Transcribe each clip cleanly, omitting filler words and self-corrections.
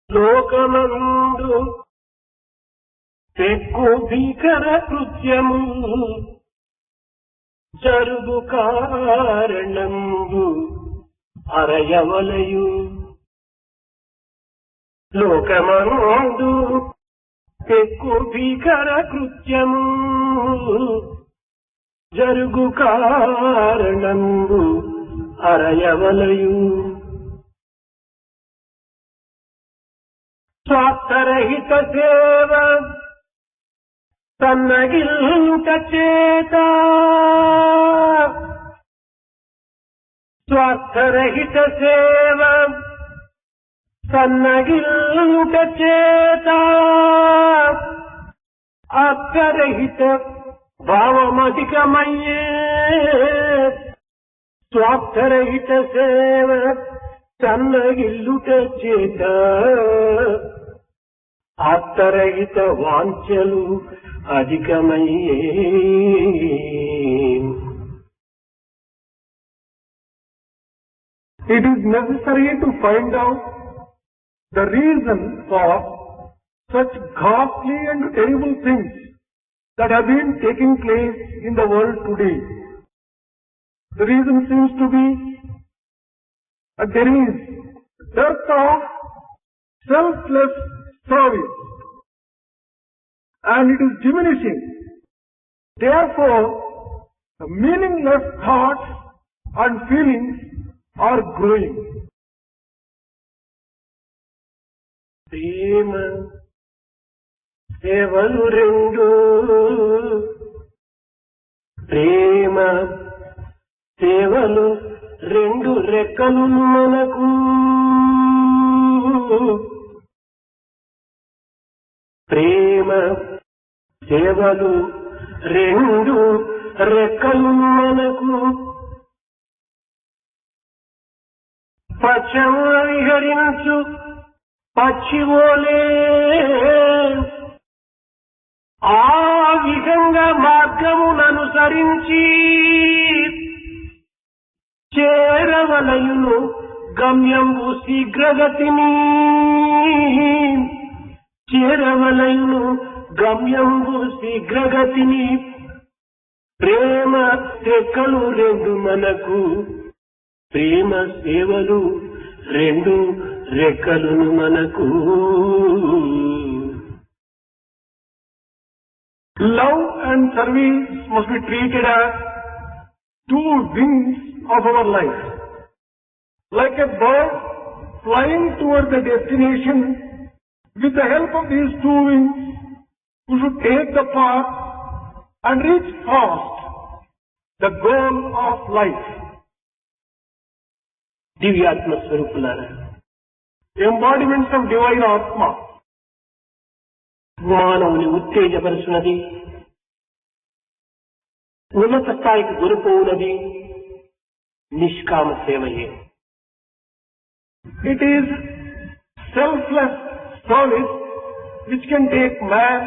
లోకమందు పెక్కు భీకర కృత్యము జరుగు కారణంబు అరయవలయు. లోకమందు పెక్కు భీకర కృత్యము జరుగు కారణంబు అరయవలయు. స్వార్థరహిత సేవ సన్నగిల్లుట చేత, స్వార్థరహిత సేవ సన్నగిల్లుట చేత అర్థరహిత భావమధికమయ్యే. స్వార్థరహిత సేవ సన్నగిల్లుట చేత అర్థరహిత వాంఛలు అధికమయ్యే. It is necessary to find out the reason for such ghastly and terrible things that have been taking place in the world today. The reason seems to be that there is dearth of selfless service, and it is diminishing. Therefore, the meaningless thoughts and feelings are growing. ప్రేమ సేవలు రెండు, ప్రేమ సేవలు రెండు రెక్కలు మనకు. ప్రేమ సేవలు రెండు రెక్కలు మనకు. పక్షము విహరించు పక్షివోలే ఆ విధంగా మార్గముననుసరించి చేరవలయును గమ్యంబు శీఘ్రగతిని. చేరవలయును గమ్యంబు శీఘ్రగతిని. ప్రేమ రెక్కలు రెండు మనకు, ప్రేమ సేవలు రెండు రెక్కలును మనకు. Love and service must be treated as two wings of our life. Like a bird flying towards the destination, with the help of these two wings, we should take the path and reach fast the goal of life. దివ్యాత్మ స్వరూపులారా, Embodiments of divine Atma. మానవుని ఉత్తేజపరుచున్నది, ఉన్నత స్థాయికి గురిపోవున్నది నిష్కామ సేవయే. It is selfless service which can take man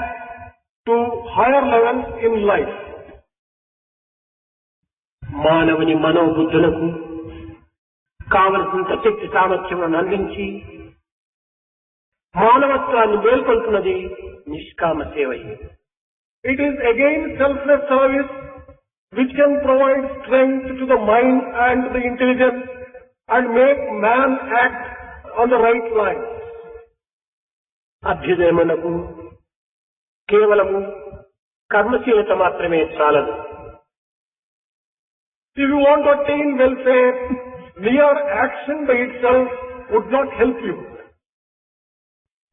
to higher levels in life. మానవుని మనోబుద్ధులకు కావలసినంత శక్తి సామర్థ్యములను అందించి మానవత్వాన్ని మేల్కొల్పున్నది నిష్కామ సేవయే. It is again selfless service which can provide strength to the mind and the intelligence and make man act on the right line. అభ్యుదయమునకు కేవలము కర్మశీలత మాత్రమే చాలదు. If you want to attain welfare, mere action by itself would not help you.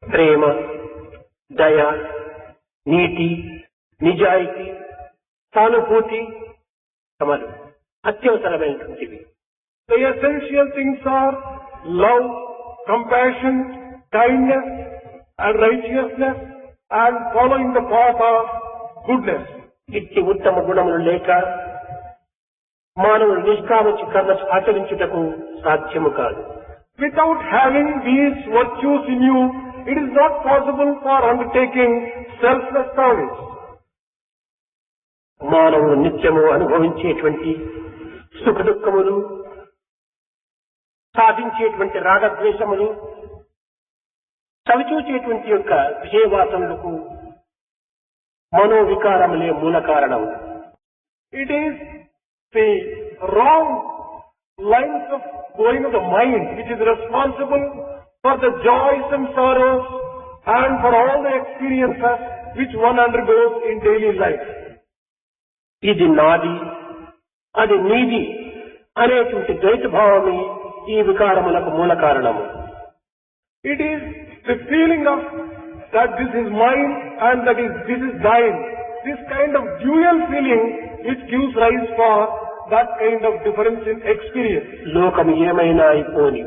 ప్రేమ, దయ, నీతి, నిజాయితీ, సానుభూతి సమలు అత్యవసరమైనటువంటివి. The essential things are love, compassion, kindness and righteousness and following the path of goodness. ఇట్టి ఉత్తమ గుణములు లేక మానవుడు నిష్కామచి కర్మ ఆచరించుటకు సాధ్యము కాదు. Without having these virtues in you, it is not possible for undertaking selfless service. మానవుడు నిత్యము అనుభవించేటువంటి సుఖ దుఃఖములు, సాధించేటువంటి రాగద్వేషములు, చవిచూచేటువంటి యొక్క విషయవాసనలకు మనోవికారములే మూల కారణం. It is the wrong lines of going of the mind which is responsible for the joys and sorrows and for all the experiences which one undergoes in daily life. ఇది నాది, అది నీది అనేటువంటి ద్వైత భావమే ఈ వికారములకు మూల కారణము. It is the feeling of that this is mine and that is this is thine. This kind of dual feeling which gives rise for that kind of difference in experience. లోకం ఏమైనా అయిపోని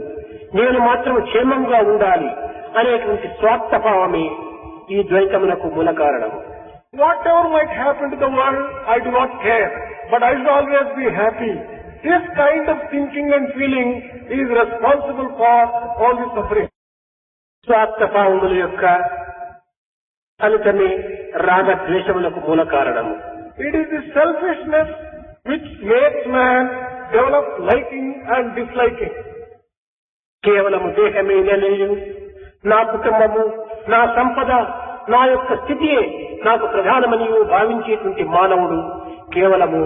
నేను మాత్రం క్షేమంగా ఉండాలి అనేటువంటి స్వార్థ భావమే ఈ ద్వైతములకు మూల కారణము. Whatever might happen to the world, I do not care, but I should always be happy. This kind of thinking and feeling is responsible for all this suffering. స్వార్థ భావముల యొక్క ఫలితమే రాగద్వేషములకు మూల కారణము. It is the selfishness which makes man develop liking and disliking. కేవలము దేహమే నేను, నా కుటుంబము, నా సంపద, నా యొక్క స్థితియే నాకు ప్రధానమని భావించేటువంటి మానవుడు కేవలము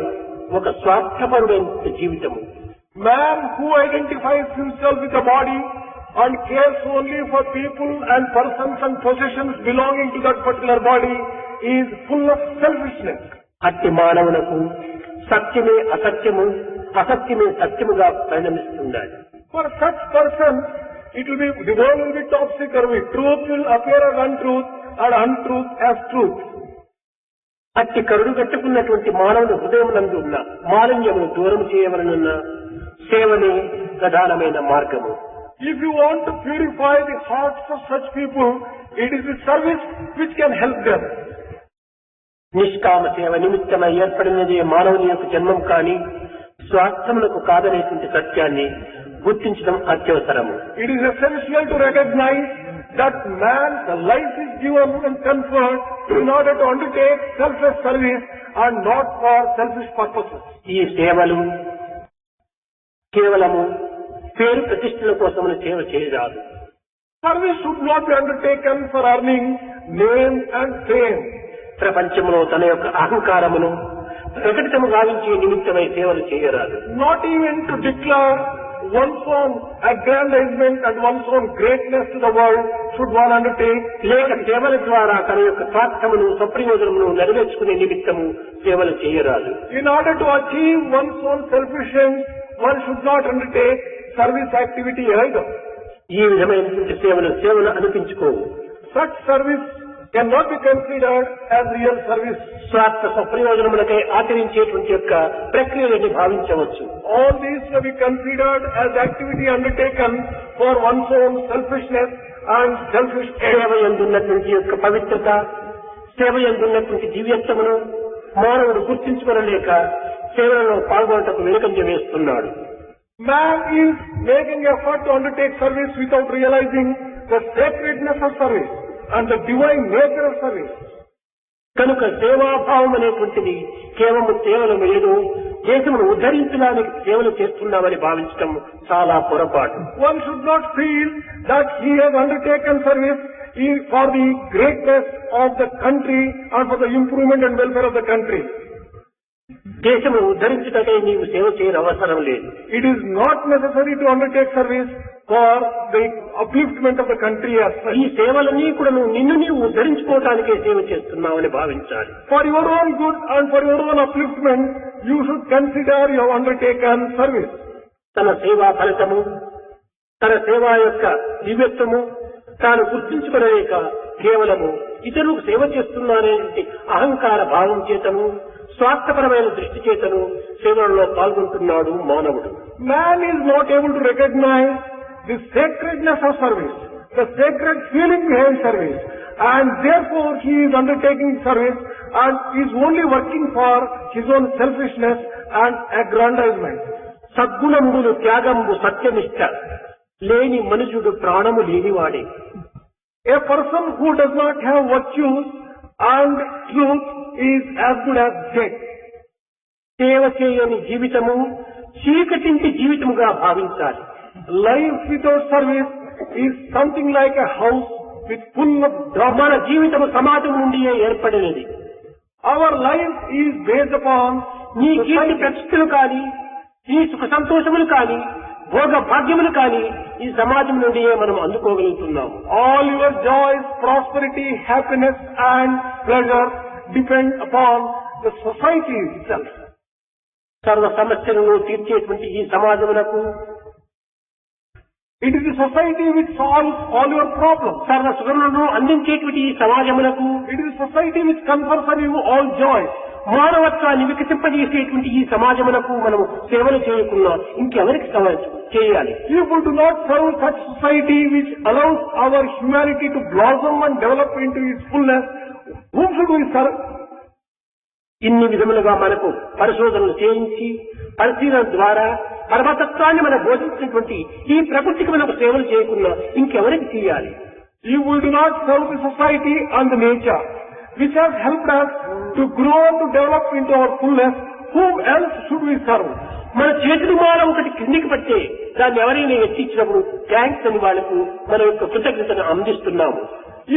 ఒక స్వార్థపరుడైన జీవితము. Man who identifies himself with the body and cares only for people and persons and possessions belonging to that particular body is full of selfishness. అట్టి మానవులకు సత్యమే అసత్యము, అసత్యమే సత్యముగా పరిణమిస్తున్నాడు. For such person, it will be, the world will be topsy-turvy. Truth will appear as untruth and untruth as truth. అట్టి కరుడు కట్టుకున్నటువంటి మానవుని హృదయమునందు ఉన్న మాలిన్యమును దూరం చేయవలనున్న సేవనే ప్రధానమైన మార్గము. If you want to purify the hearts of such people, it is the service which can help them. నిష్కామ సేవ నిమిత్తమై ఏర్పడినదే మానవుని యొక్క జన్మం కానీ స్వార్థములకు కాదనేటువంటి సత్యాన్ని గుర్తించడం అత్యవసరము. It is essential to recognize that man's life is given and conferred in order to undertake selfless service and not for selfish purposes. ఈ సేవలు కేవలము పేరు ప్రతిష్టల కోసమని సేవ చేయరాదు. Service should not be undertaken for earning name and fame. ప్రపంచంలో తన యొక్క అహంకారమును ప్రకటితము గావించే నిమిత్తమై సేవలు చేయరాదు. Not even to declare one's own aggrandizement and one's own greatness to the world should one undertake. లేక సేవల ద్వారా తన యొక్క స్వార్థమును స్వప్రయోజనమును నెరవేర్చుకునే నిమిత్తము సేవలు చేయరాదు. In order to achieve one's own selfish ends, one should not undertake service activity either. ఈ విధమైనటువంటి సేవలు అనిపించుకోవు. Such service cannot be considered as real service. స్వార్థ స్వప్రయోజనములకై ఆచరించేటువంటి యొక్క ప్రక్రియలని భావించవచ్చు. All these may be considered as activity undertaken for one's own selfishness and selfish ends. సేవ యందున్నటువంటి యొక్క పవిత్రత, సేవ యందున్నటువంటి దివ్యత్వమును మానవుడు గుర్తించుకోలేక సేవలలో పాల్గొనటకు వెనుకంజ వేస్తున్నాడు. Man is making effort to undertake service without realizing the sacredness of service and the divine nature of service. కనుక సేవాభావం అనేటువంటిది కేవలం ఏదో దేశమును ఉద్ధరించడానికి సేవలు చేస్తున్నామని భావించడం చాలా పొరపాటు. One should not feel that he has undertaken service for the greatness of the country and for the improvement and welfare of the country. దేశమును ఉద్ధరించటకై నీవు సేవ చేయని అవసరం లేదు. It is not necessary to undertake service for the upliftment of the country as such. ఈ సేవలన్నీ కూడా నిన్ను నీవు ఉద్ధరించుకోవడానికే సేవ చేస్తున్నావని భావించాలి. For your own good and for your own upliftment, you should consider you have undertaken service. తన సేవా ఫలితము, తన సేవ యొక్క దివ్యత్వము తాను గుర్తించుకోలేక కేవలము ఇతరులకు సేవ చేస్తున్నానే అహంకార భావం చేతను, స్వార్థపరమైన దృష్టి చేతను సేవలలో పాల్గొంటున్నాడు మానవుడు. Man is not able to recognize the sacredness of service, the sacred feeling behind service, and therefore he is undertaking service and is only working for his own selfishness and aggrandizement. సద్గుణములు త్యాగంబు సత్యనిష్ట లేని మనుషుడు ప్రాణము లేనివాడే. A person who does not have virtues and truth is as good as dead. సేవ చేయని జీవితము చీకటింటి జీవితముగా భావించాలి. Life without service is something like a house with full of drama. మన జీవితము సమాజం నుండియే ఏర్పడినది. Our life is based upon నీ కీర్తి ప్రతిష్టలు కానీ, ఈ సుఖ సంతోషములు కానీ, భోగ భాగ్యములు కానీ ఈ సమాజం నుండియే మనం అందుకోగలుగుతున్నాము. all your joys, prosperity, happiness and pleasure depend upon the society itself. సర్వ సమస్యలను తీర్చేటువంటి ఈ సమాజమునకు, it is the society which solves all your problems. సర్వ సుఖములను అందించేటువంటి ఈ సమాజమునకు, It is the society which confers on you all joys. మానవత్వాన్ని వికసింపజేసేటువంటి ఈ సమాజమునకు మనము సేవలు చేయకుండా ఇంకెవరికి చేయాలి? If we do not serve such society which allows our humanity to blossom and develop into its fullness, whom should we serve? ఇన్ని విధములుగా మనకు పరిశోధనలు చేయించి పరిశీలన ద్వారా పరమతత్వాన్ని మనం బోధించినటువంటి ఈ ప్రకృతికి మనకు సేవలు చేయకుండా ఇంకెవరికి చేయాలి? If we do not serve the society and the nature which has helped us to grow and to develop into our fullness, whom else should we serve? మన చేతులు మాల ఒకటి కిందికి పట్టే దాన్ని ఎవరైనా ఎత్తించినప్పుడు థ్యాంక్స్ అని వాళ్లకు మన యొక్క కృతజ్ఞతను అందిస్తున్నాము.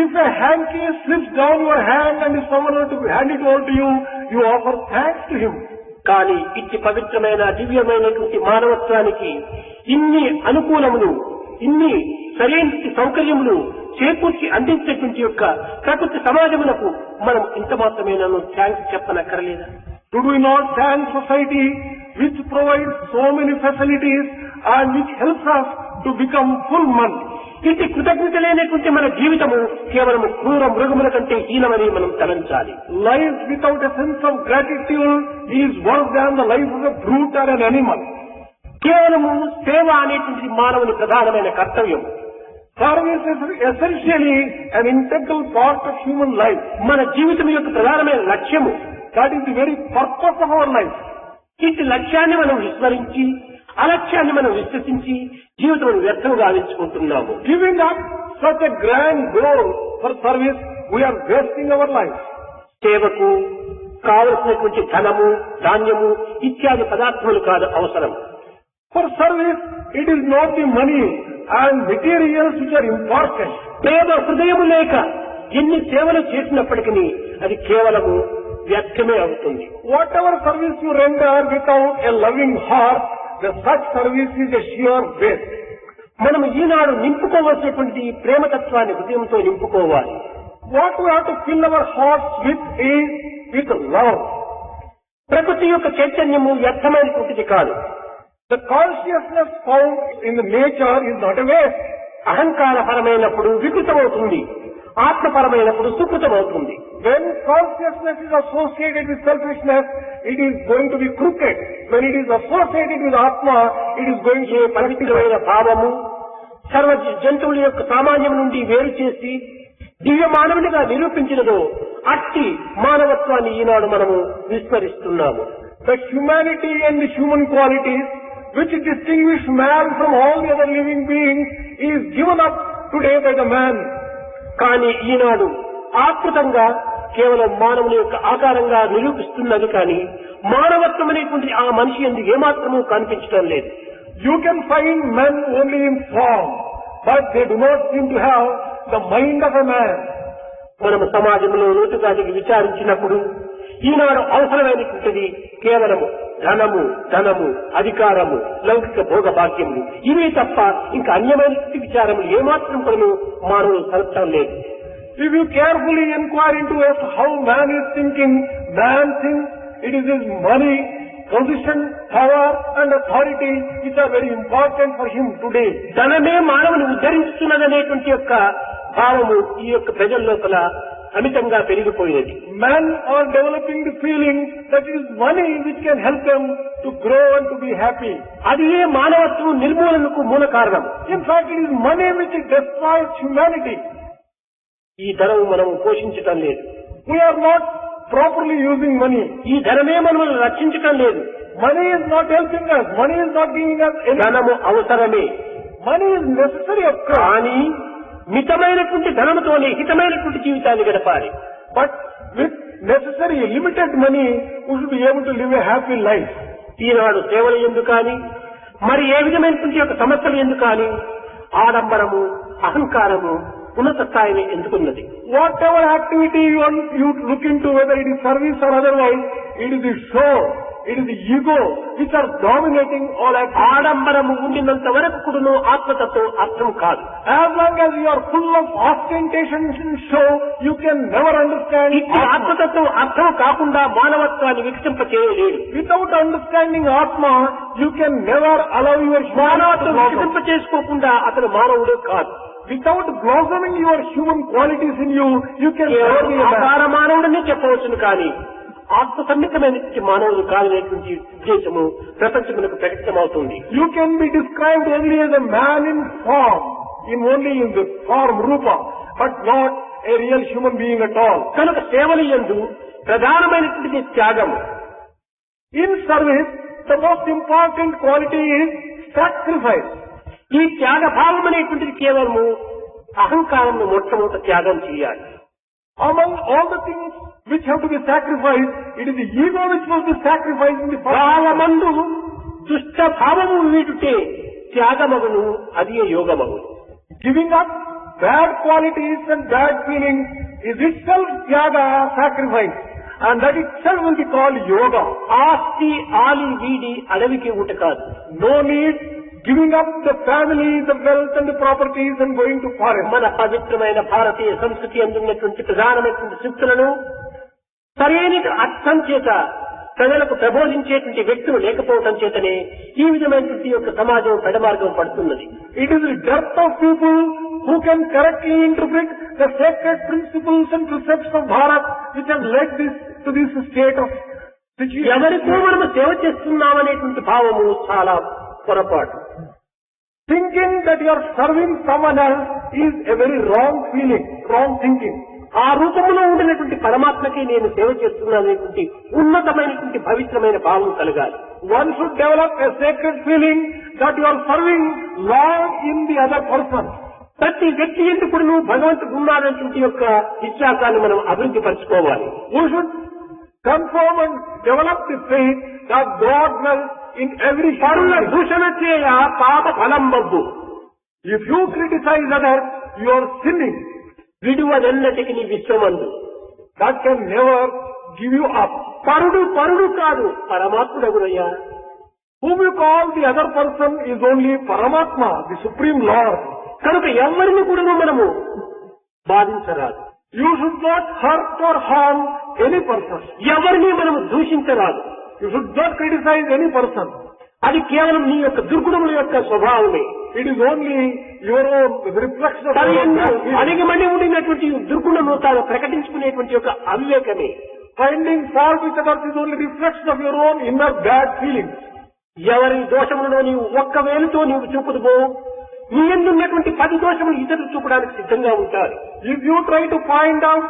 If a handkerchief slips down your hand and if someone were to hand it over to you, you offer thanks to him. కానీ ఇట్టి పవిత్రమైన దివ్యమైనటువంటి మానవత్వానికి ఇన్ని అనుకూలములు, ఇన్ని సరైన సౌకర్యములు చేకూర్చి అందించేటువంటి యొక్క ప్రకృతి సమాజములకు మనం ఇంత మాత్రమేనా thanks చెప్పనక్కర్లేదా? Should we not thank society which provides so many facilities and which helps us to become full man? ఇట్టి కృతజ్ఞత లేనటువంటి మన జీవితము కేవలం క్రూర మృగముల కంటే హీనమని మనం తలంచాలి. Life without a sense of gratitude is worse than the life of a brute or an animal. కేవలము సేవ అనేటువంటి మానవుని ప్రధానమైన కర్తవ్యం. Service is essentially an integral part of human life. మన జీవితం యొక్క ప్రధానమైన లక్ష్యము. That is the very purpose of our life. ఇట్టి లక్ష్యాన్ని మనం విస్మరించి, అలక్ష్యాన్ని మనం విశ్వసించి జీవితం వ్యర్థం గావించుకుంటున్నాము. Giving up such a grand goal for service, we are wasting our life. సేవకు కావలసినటువంటి ధనము, ధాన్యము ఇత్యాది పదార్థములు కాదు అవసరం. For service, it is not the money and materials which are important. ప్రేమ హృదయము లేక ఎన్ని సేవలు చేసినప్పటికీ అది కేవలము వ్యర్థమే అవుతుంది. Whatever service you render without a loving heart, the such service is a sheer waste. మనం ఈనాడు నింపుకోవాల్సినటువంటి ప్రేమతత్వాన్ని హృదయంతో నింపుకోవాలి. What we have to fill our hearts with is with love. ప్రకృతి యొక్క చైతన్యము వ్యర్థమైనటువంటిది కాదు. The consciousness found in the nature is not a waste. అహంకారపరమైనప్పుడు వికృతమవుతుంది, ఆత్మపరమైనప్పుడు సుకృతమవుతుంది. When consciousness is associated with selfishness, it is going to be crooked. When it is associated with Atma, it is going to be పవిత్రమైన భావము సర్వ జంతువుల యొక్క సామాన్యం నుండి వేరు చేసి దివ్య మానవునిగా నిరూపించినదో అట్టి మానవత్వాన్ని ఈనాడు మనము విస్మరిస్తున్నాము. The humanity and the human qualities which distinguish man from all the other living beings is given up today by the man. కానీ ఈనాడు ఆకృతంగా కేవలం మానవుని యొక్క ఆకారంగా నిరూపిస్తున్నది కానీ మానవత్వం అనేటువంటి ఆ మనిషి ఎందుకు ఏమాత్రమూ కనిపించడం లేదు. You can find men only in form, but they do not seem to have the mind of a man. మనము సమాజంలో లోతుగా విచారించినప్పుడు ఈనాడు అవసరమైనటువంటిది కేవలము ధనము, అధికారము, లౌకిక భోగ భాగ్యములు ఇవే తప్ప ఇంకా అన్యమైన విచారములు ఏమాత్రం కూడా మానవులు కలపడం లేదు. If you carefully inquire into as how man is thinking, man thinks it is his money, position, power and authority which are very important for him today. ధనమే మానవుని ఉద్ధరిస్తున్నదనేటువంటి యొక్క భావము ఈ యొక్క ప్రజల లోపల అమితంగా పెరిగిపోయినది. Men are developing the feeling that it is money which can help them to grow and to be happy. అది ఏ మానవత్వం నిర్మూలనకు మూల కారణం. In fact, it is money which destroys humanity. ఈ ధనము మనము పోషించటం లేదు. We are not properly using money. ఈ ధనమే మనల్ని రక్షించటం లేదు. Money is not helping us. Money is not giving us any. ధనము అవసరమే. Money is necessary of course. కానీ మితమైనటువంటి ధనముతోనే హితమైనటువంటి జీవితాన్ని గడపాలి. But with necessary limited money, we should be able to live a happy life. ఈనాడు సేవలు ఎందుకు కానీ మరి ఏ విధమైనటువంటి యొక్క సమస్యలు ఎందుకు కానీ ఆడంబరము, అహంకారము, ఉన్నత స్థాయిని ఎందుకున్నది. Whatever activity you look into, whether it is service or otherwise, it is the show, it is the ego which are dominating all activities. ఆడంబరము ఉండినంత వరకు కూడాను ఆత్మతత్వం అర్థం కాదు. As long as you are full of ostentation and show, you can never understand ఇట్టి Atma. ఆత్మతత్వం అర్థం కాకుండా మానవత్వాన్ని వికసింపచేయలేడు. Without understanding Atma, you can never allow your humanity to మానవత్వం blossom. వికసింపచేసుకోకుండా అతను మానవుడే కాదు. Without blossoming your human qualities in you, you can never be a man. ఆకార మానవుడని చెప్పవచ్చును కానీ ఆత్మ సన్నిహితమైన మానవుడు కాదనేటువంటి ఉద్దేశము ప్రపంచమునకు ప్రకటితమవుతుంది. You can be described only as a man in form, only in the form, rupa, but not a real human being at all. కనుక సేవల యందు ప్రధానమైనటువంటి త్యాగము. In service, the most important quality is sacrifice. ఈ త్యాగ భావం అనేటువంటిది కేవలము అహంకారంను మొట్టమొదట త్యాగం చేయాలి. Among all the things which have to be sacrificed, it is the ego which must be sacrificed in the first. భావమందు దుష్ట భావము వీడుటే త్యాగమగును, అది యోగమగును. Giving up bad qualities and bad feelings is itself tyaga, sacrifice, and that itself will be called yoga. ఆస్తి ఆలి వీడి అడవికి ఊట కాదు. No need giving up the family, the wealth and the properties and going to forest. మన పవిత్రమైన భారతీయ సంస్కృతి అందున్నటువంటి ప్రధానమైనటువంటి శక్తులను సరైన అర్థం చేత ప్రజలకు ప్రబోధించేటువంటి వ్యక్తులు లేకపోవటం చేతనే ఈ విధమైనటువంటి యొక్క సమాజం పెడమార్గం పడుతున్నది. It is the dearth of people who can correctly interpret the sacred principles and precepts of Bharat which have led to this state of situation. ఎవరికో మనము సేవ చేస్తున్నామనేటువంటి భావము చాలా పొరపాటు. Thinking that you are serving someone else is a very wrong feeling, wrong thinking. ఆ రూపంలో ఉండినటువంటి పరమాత్మకి నేను సేవ చేస్తున్నాననేటువంటి ఉన్నతమైనటువంటి పవిత్రమైన భావం కలగాలి. One should develop a sacred feeling that you are serving Lord in the other person. ప్రతి వ్యక్తి ఎందుకు భగవంతుడు ఉన్నాడనేటువంటి యొక్క విశ్వాసాన్ని మనం అభివృద్ధి పరచుకోవాలి. We should confirm and develop the faith that God dwells in every పరుల human being. దూషణ చేయ పాప ఫలం వద్దు. If you criticize others, you are sinning. విడువదెన్నటికి నీ విశ్వమందు. That can never give you up. పరుడు కాదు, పరమాత్ముడగునయ్యా. Whom you call the other person is only Paramatma, the Supreme Lord. కనుక ఎవరిని కూడా మనము బాధించరాదు. You should not hurt or harm any person. ఎవరిని మనము దూషించరాదు. You should not criticize any person. అది కేవలం నీ యొక్క దుర్గుణముల యొక్క స్వభావమే. It is only your own reflection of తన your own యందు bad feelings. అణిగిమణి ఉండినటువంటి దుర్గుణము తాను ప్రకటించుకునేటువంటి యొక్క అవివేకమే. Finding fault with others is only reflection of your own inner bad feelings. ఎవరి దోషములలో నీవు ఒక్క వేలుతో నీవు చూపుదువో నీ యందు ఉన్నటువంటి 10 దోషములు ఇతరులు చూపడానికి సిద్ధంగా ఉంటారు. If you try to find out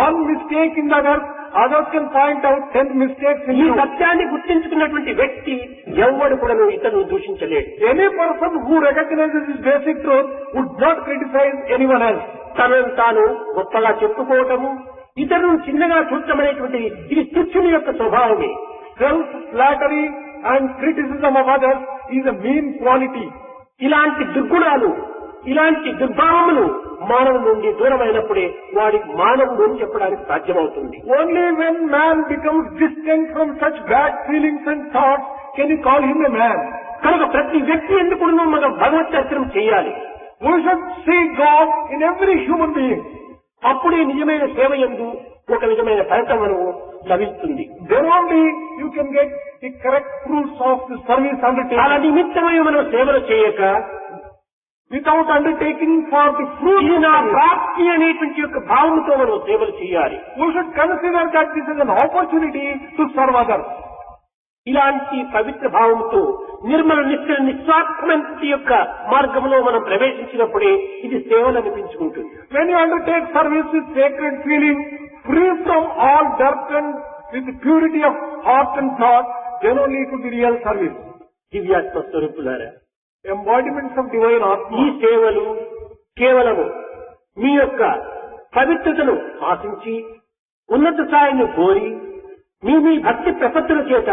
one mistake in the other, others can find out 10 mistakes in ఈ you. సత్యాన్ని గుర్తించుకున్నటువంటి వ్యక్తి ఎవడు కూడా ఇతరులు దూషించలేడు. Any person who recognizes this basic truth would not criticize anyone else. తనను తాను గొప్పగా చెప్పుకోవటము, ఇతరులను చిన్నగా చూడటం అనేటువంటి ఇది తుచ్చుని యొక్క స్వభావమే. Self-flattery and criticism of others is a mean quality. ఇలాంటి దుర్గుణాలు, ఇలాంటి దుర్భావములు మానవుల నుండి దూరమైనప్పుడే వాడికి మానవుడు అని చెప్పడానికి సాధ్యమవుతుంది. Only when man becomes distant from such bad feelings and thoughts can you call him a man. కనుక ప్రతి వ్యక్తి ఎందుకు మనం భగవత్ దర్శనం చేయాలి. We should see God in every human being. అప్పుడే నిజమైన సేవ యందు ఒక విధమైన ఫలితం లభిస్తుంది. Then only you can get the correct fruits of the service అలా undertaken. నిమిత్తమై మనం సేవలు చేయక Without undertaking for the fruits, ఇది నా of service, ప్రాప్తి అనేటువంటి యొక్క భావంతో మనం సేవలు చేయాలి. we should consider that this is an opportunity to serve others. ఇలాంటి పవిత్ర భావంతో నిర్మల నిస్వార్థమైన యొక్క మార్గంలో మనం ప్రవేశించినప్పుడే ఇది సేవలు అనిపించుకుంటుంది. When you undertake service with sacred feeling, free from all dirt and with purity of heart and thought, then only it will be real service. దివ్యాత్మ స్వరూపులారా, Embodiments of divine ఈ Atma. సేవలు కేవలము మీ యొక్క పవిత్రతను ఆశించి ఉన్నత స్థాయిని కోరి మీ భక్తి ప్రపత్తుల చేత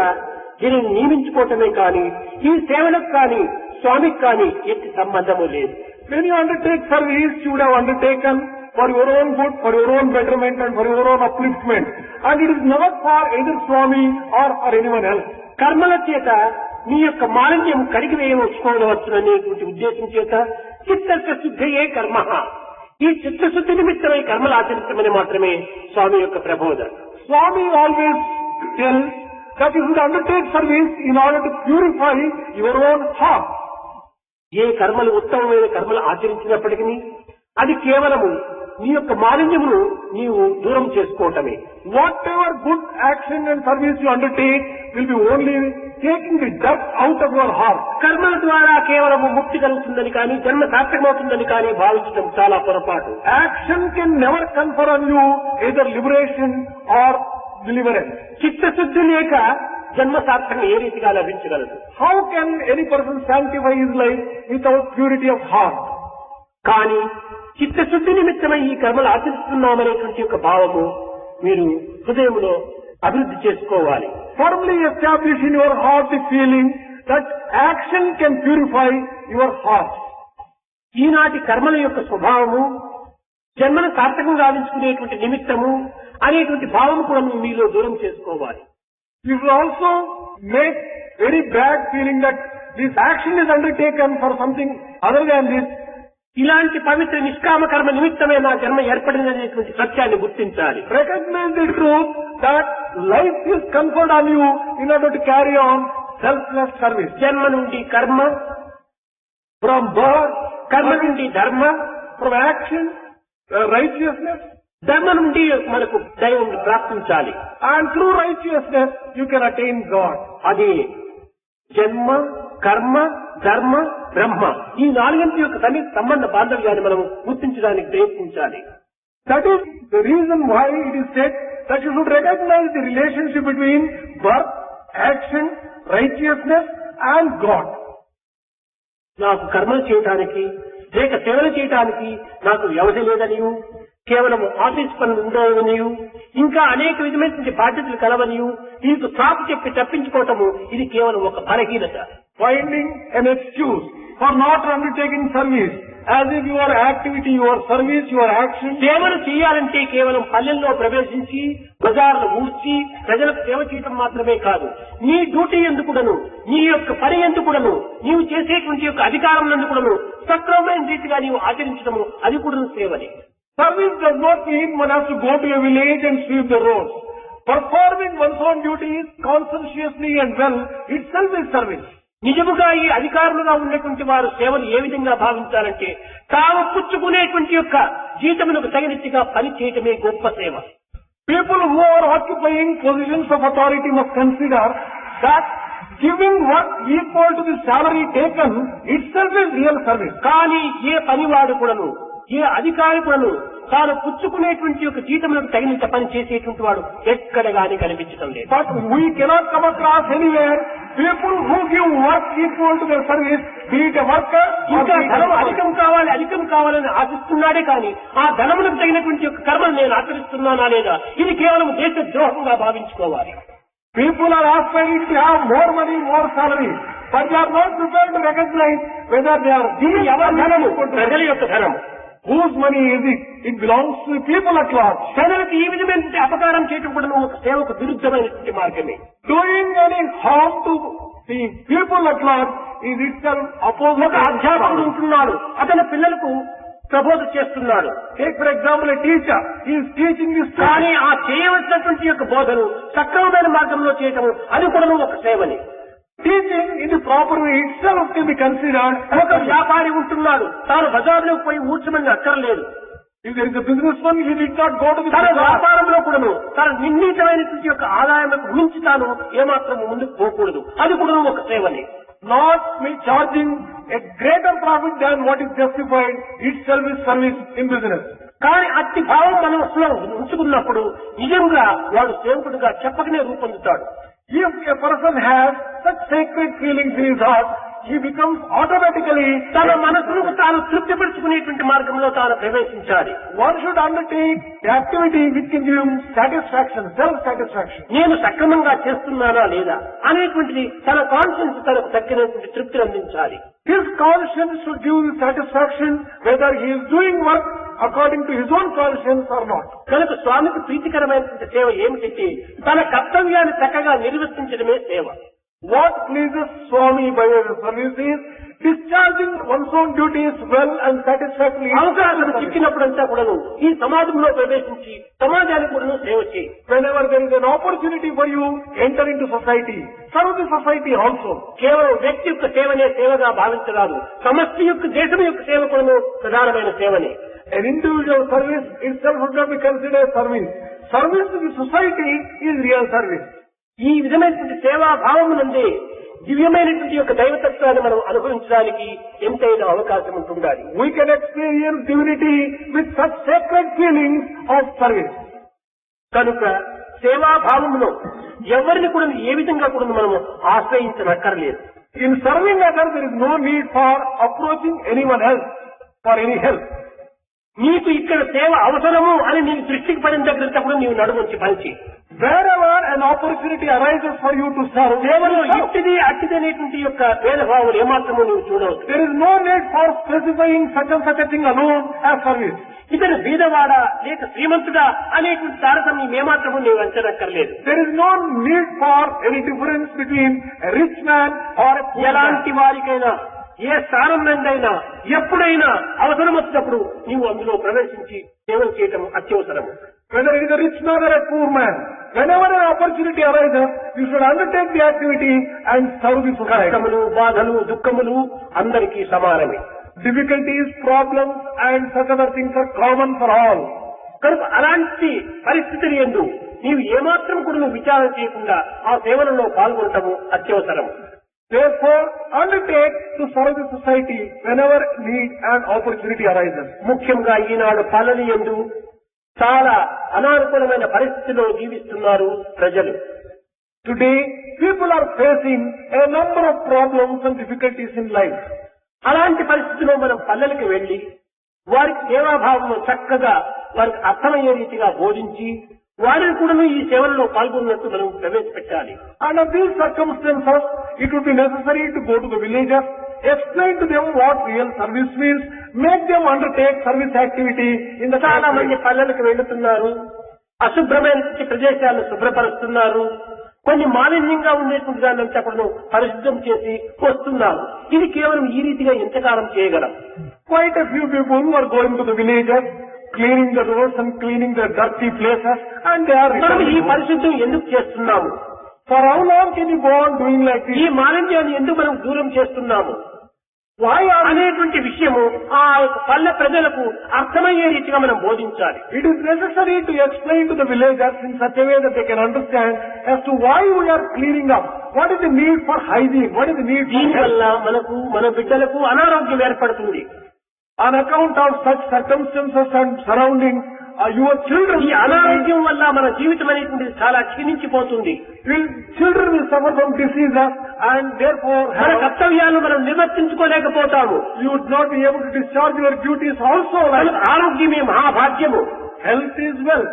దీనిని నియమించుకోవటమే కానీ ఈ సేవలకు కానీ స్వామికి కానీ ఎట్టి సంబంధము లేదు. When you undertake service, you would have undertaken for your own good, for your own betterment and for your own upliftment. And it is never for either Swami or for anyone else. కర్మల చేత మీ యొక్క మాలిన్యం కడిగి వేయవచ్చుకోవచ్చుననేటువంటి ఉద్దేశం చేత చిత్తశుద్ధయే కర్మ. ఈ చిత్తశుద్ధి నిమిత్తమై కర్మలు ఆచరించమని మాత్రమే స్వామి యొక్క ప్రబోధన. Swami always tells that you should undertake service in order to purify your own heart. ఏ కర్మలు ఉత్తమమైన కర్మలు ఆచరించినప్పటికీ అది కేవలము నీ యొక్క మాలిన్యమును నీవు దూరం చేసుకోవటమే. Whatever good action and service you undertake will be only taking the dirt out of your heart. కర్మల ద్వారా కేవలము ముక్తి కలుగుతుందని కానీ జన్మ సార్థకమవుతుందని కానీ భావించడం చాలా పొరపాటు. Action can never confer on you either liberation or deliverance. చిత్తశుద్ధి లేక జన్మ సార్థకం ఏ రీతిగా లభించగలదు? How can any person sanctify his life without purity of heart? కానీ చిత్తశుద్ధి నిమిత్తమై ఈ కర్మలు ఆచరిస్తున్నామనేటువంటి యొక్క భావము మీరు హృదయంలో అభివృద్ధి చేసుకోవాలి. Firmly establish in your heart the feeling that action can purify your heart. ఈనాటి కర్మల యొక్క స్వభావము జన్మను సార్థకం గావించుకునేటువంటి నిమిత్తము అనేటువంటి భావము కూడా మీలో దూరం చేసుకోవాలి. You will also make very bad feeling that this action is undertaken for something other than this. ఇలాంటి పవిత్ర నిష్కామ కర్మ నిమిత్తమే నా జన్మ ఏర్పడిననేటువంటి సత్యాన్ని గుర్తించాలి. Recognize the truth that life is conferred on you in order to carry on selfless service. జన్మ నుండి కర్మ, From birth, కర్మ నుండి ధర్మ, from action, righteousness, ధర్మ నుండి మనకు దైవం ప్రాప్తించాలి. and through righteousness you can attain God. అది జన్మ, కర్మ, ధర్మ, బ్రహ్మ ఈ నాలుగింటి యొక్క సంబంధ బాంధవ్యాన్ని మనం గుర్తించడానికి ప్రయత్నించాలి. That is the reason why it is said that you should recognize the relationship between birth, action, righteousness and God. నాకు కర్మలు చేయటానికి లేక సేవలు చేయటానికి నాకు వ్యవధి లేదనియు, కేవలం ఆఫీస్ పనులు ఉండవనియు, ఇంకా అనేక విధమైనటువంటి బాధ్యతలు కలవనియు నీకు సాకు చెప్పి తప్పించుకోవటము ఇది కేవలం ఒక బలహీనత. Finding an excuse for not undertaking service as if your activity, your service, your action. సేవలు చేయాలంటే కేవలం పల్లెల్లో ప్రవేశించి బజార్లు ఊడ్చి ప్రజలకు సేవ చేయటం మాత్రమే కాదు, నీ డ్యూటీ ఎందుకుడను, నీ యొక్క పని ఎందుకుడను, నీవు చేసేటువంటి యొక్క అధికారం ఎందుకుడను సక్రమమైన రీతిగా నీవు ఆచరించడము అది కూడా సేవనే. Service does not mean one has to go to a village and sweep the roads. Performing one's own duties conscientiously and well itself is service. నిజముగా ఈ అధికారులుగా ఉన్నటువంటి వారు సేవలు ఏ విధంగా భావించాలంటే తాము పుచ్చుకునేటువంటి యొక్క జీతములకు తగినట్టుగా పని చేయటమే గొప్ప సేవ. People who are occupying positions of authority must consider that giving work equal to the salary taken itself is real service. కానీ ఏ పనివాడు కూడాను, ఏ అధికారి కూడాను తాను పుచ్చుకునేటువంటి యొక్క జీతములకు తగినంత పని చేసేటువంటి వాడు ఎక్కడ గాని కనిపించడం లేదు. But we cannot come across anywhere people who give work equal to their service, be it a worker or ఇంకా be it ధనం a అధికం కావాలని ఆశిస్తున్నాడే కానీ ఆ ధనములకు తగినటువంటి యొక్క కర్మను నేను ఆచరిస్తున్నానా లేదా ఇది కేవలం దేశ ద్రోహంగా భావించుకోవాలి. People are aspiring to have more money, more salary, but they are not prepared to recognize whether they are ఇది ఎవరి ధనము? ప్రజల యొక్క ధనము. Whose money is it? It belongs to the people at large. ప్రజలకు ఈ విధమైనటువంటి అపకారం చేయటం కూడా ఒక సేవకు విరుద్ధమైనటువంటి మార్గమే. Doing any harm to the people at large is itself opposite. ఒక అధ్యాపకుడు ఉంటున్నాడు, అతని పిల్లలకు ప్రబోధ చేస్తున్నాడు. Take for example a teacher. He is teaching his కానీ students. ఆ చేయవలసినటువంటి యొక్క బోధను సక్రమమైన మార్గంలో చేయటము అది కూడా ఒక సేవని. Teaching in the proper way itself can be considered. ఒక వ్యాపారి ఉంటున్నాడు, తాను బజార్లోకి పోయి ఊడ్చమని అక్కర్లేదు. If there is a businessman, he did not go to the తన bazaar. వ్యాపారంలో కూడాను తన నిర్ణీతమైనటువంటి యొక్క ఆదాయానికి మించి తాను ఏమాత్రం ముందుకు పోకూడదు, అది కూడా ఒక సేవని. Not me charging a greater profit than what is justified itself is service in business. కానీ అట్టి భావం మనసులో ఉంచుకున్నప్పుడు నిజంగా వాడు సేవకుడిగా చెప్పకనే రూపొందుతాడు. If a person has such sacred feelings in his heart, he becomes automatically తన మనసును తాను తృప్తిపరుచుకునేటువంటి మార్గంలో తాను ప్రవేశించాలి. one should undertake the activity which can give him satisfaction, self-satisfaction. నేను సక్రమంగా చేస్తున్నానా లేదా అనేటువంటిది తన కాన్షియన్స్ తనకు తగ్గినటువంటి తృప్తిని అందించాలి. His conscience should give the satisfaction whether he is doing work according to his own conscience or not. కనుక స్వామికి ప్రీతికరమైనటువంటి సేవ ఏమిటంటే తన కర్తవ్యాన్ని చక్కగా నిర్వర్తించడమే సేవ. What pleases Swami by his service is discharging one's own duties well and satisfactorily. అవకాశం చిక్కినప్పుడంతా కూడాను ఈ సమాజంలో ప్రవేశించి సమాజానికి కూడాను సేవ చేయి. Whenever there is an opportunity for you, enter into society. Serve the society also. కేవలం వ్యక్తి యొక్క సేవనే సేవగా భావించరాదు. సమష్టి యొక్క దేశం యొక్క సేవ కూడాను ప్రధానమైన సేవనే. An individual service itself would not be considered service. Service to the society is real service. ఈ విధమైనటువంటి సేవా భావమునందే దివ్యమైనటువంటి యొక్క దైవతత్వాన్ని మనం అనుభవించడానికి ఎంతైనా అవకాశం ఉంటుండాలి. We can experience divinity with such sacred feelings of service. కనుక సేవా భావములో ఎవరిని కూడా ఏ విధంగా కూడా మనము ఆశ్రయించనక్కర్లేదు. In serving others, there is no need for approaching anyone else for any help. నీకు ఇక్కడ సేవ అవసరము అని నీకు దృష్టికి పడిన దగ్గర కూడా నీవు నడుముంచి పనిచి. Wherever an opportunity arises for you to serve, సేవలో ఇట్టిది అట్టిది అనేటువంటి యొక్క భేదభావాలు ఏమాత్రము నువ్వు చూడవచ్చు. there is no need for specifying such and such a thing alone as service. ఇతను బీదవాడా లేక శ్రీమంతుడా అనేటువంటి తారతమ్యం ఏమాత్రము నీవు అంచనక్కర్లేదు. There is no need for any difference between a rich man or a poor man. ఎలాంటి వారికైనా ఏ స్థానం నుండైనా ఎప్పుడైనా అవసరం వచ్చినప్పుడు నీవు అందులో ప్రవేశించి సేవలు చేయటం అత్యవసరము. Whether it is a rich man or a poor man, whenever an opportunity arises, you should undertake the activity and serve the society. కష్టములు, బాధలు, దుఃఖములు అందరికీ సమానమే. Difficulties, problems and such other things are common for all. కనుక అలాంటి పరిస్థితులు యందు నీవు ఏమాత్రం కూడా నువ్వు విచారణ చేయకుండా ఆ సేవలలో పాల్గొనటము అత్యవసరం. Therefore, undertake to serve the society whenever need and opportunity arises. ముఖ్యంగా ఈనాడు పల్లెల యందు చాలా అనానుకూలమైన పరిస్థితిలో జీవిస్తున్నారు ప్రజలు. Today, people are facing a number of problems and difficulties in life. అలాంటి పరిస్థితిలో మనం పల్లెలకు వెళ్లి వారికి సేవాభావం చక్కగా వారికి అర్థమయ్యే రీతిగా బోధించి వారిని కూడా ఈ సేవల్లో పాల్గొన్నట్టు మనం ప్రవేశపెట్టాలి. Under these circumstances, it would be necessary to go to the villages, explain to them what real service means, make them undertake service activity in the చాలా మంది పల్లెలకు వెళ్తున్నారు, అశుభ్రమైన ప్రదేశాలను శుభ్రపరుస్తున్నారు, కొన్ని మాలిన్యంగా ఉండేటువంటి దాన్నంతా కూడా పరిశుద్ధం చేసి వస్తున్నారు. ఇది కేవలం ఈ రీతిగా ఎంతకాలం చేయగలం? Quite a few people who are going to the villages, cleaning the roads and cleaning the dirty places, and they are మనం ఈ returning. పరిశుద్ధం ఎందుకు చేస్తున్నాము? For how long can you go on doing like ఈ this? మాలిన్యాన్ని ఎందుకు మనం దూరం చేస్తున్నాము? Why are అనేటువంటి విషయము ఆ యొక్క పల్లె ప్రజలకు అర్థమయ్యే రీతిగా మనం బోధించాలి. It is necessary to explain to the villagers in such a way that they can understand as to why we are cleaning up. What is the need for hygiene? What is the need for దీని health? వల్ల మనకు మన బిడ్డలకు అనారోగ్యం ఏర్పడుతుంది. On account of such circumstances and surroundings, your children, ఈ అనారోగ్యం వల్ల మన జీవితం అనేటువంటిది చాలా క్షీణించిపోతుంది. children will suffer from diseases and therefore మన కర్తవ్యాలు మనం నిర్వర్తించుకోలేకపోతాము. you would not be able to discharge your duties also. మనకు ఆరోగ్యమే మహాభాగ్యము, Health is wealth.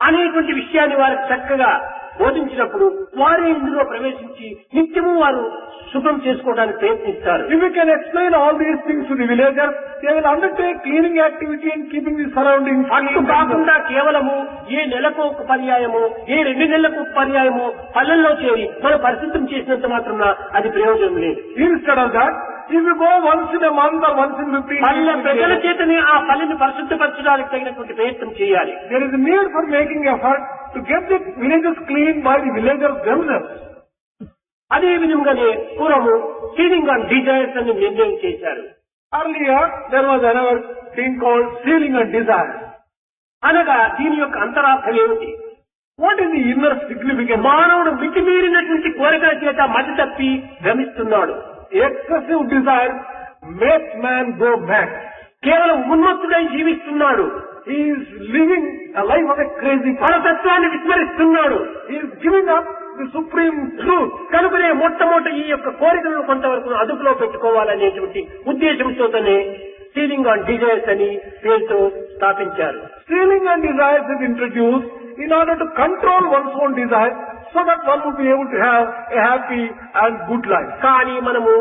అనేటువంటి విషయాన్ని వారికి చక్కగా బోధించినప్పుడు వారు ఇందులో ప్రవేశించి నిత్యము వారు శుభ్రం చేసుకోవడానికి ప్రయత్నిస్తారు. If we can explain all these things to the villagers, they will undertake cleaning activity and keeping the surroundings అట్టు clean. కాకుండా కేవలము ఏ నెలకు ఒక పర్యాయము, ఏ 2 నెలలకు ఒక పర్యాయము పల్లెల్లో చేరి మనం పరిశుద్ధం చేసినంత మాత్రం అది ప్రయోజనం లేదు. Instead of that, if you go once in a month or once in 15 పల్లె ప్రజల days, చేతనే ఆ పల్లెని పరిశుద్ధపరచడానికి తగినటువంటి ప్రయత్నం చేయాలి. there is a need for making effort to get the villages clean by the villagers themselves. అదే విధంగానే పూర్వము సీలింగ్ ఆన్ డిజైర్స్ అని నిర్ణయం చేశారు. Earlier, there was another thing called sealing and desire. అనగా దీని యొక్క అంతరార్థం ఏమిటి? What is the inner significance? మానవుడు మితిమీరినటువంటి కోరికల చేత మతి తప్పి భ్రమిస్తున్నాడు. Excessive desire makes man go mad. కేవలం ఉన్మత్తుడై జీవిస్తున్నాడు. He is living a life of a crazy person. పరతత్వాన్ని విస్మరిస్తున్నాడు. He is giving up the supreme truth. కనుకనే మొట్టమొదటి ఈ యొక్క కోరికలను కొంతవరకు అదుపులో పెట్టుకోవాలనేటువంటి ఉద్దేశంతోనే సీలింగ్ ఆన్ డిజైర్స్ అని పేరుతో స్థాపించారు. Stealing and desires is introduced in order to control one's own desires so that one would be able to have a happy and good life. కానీ మనము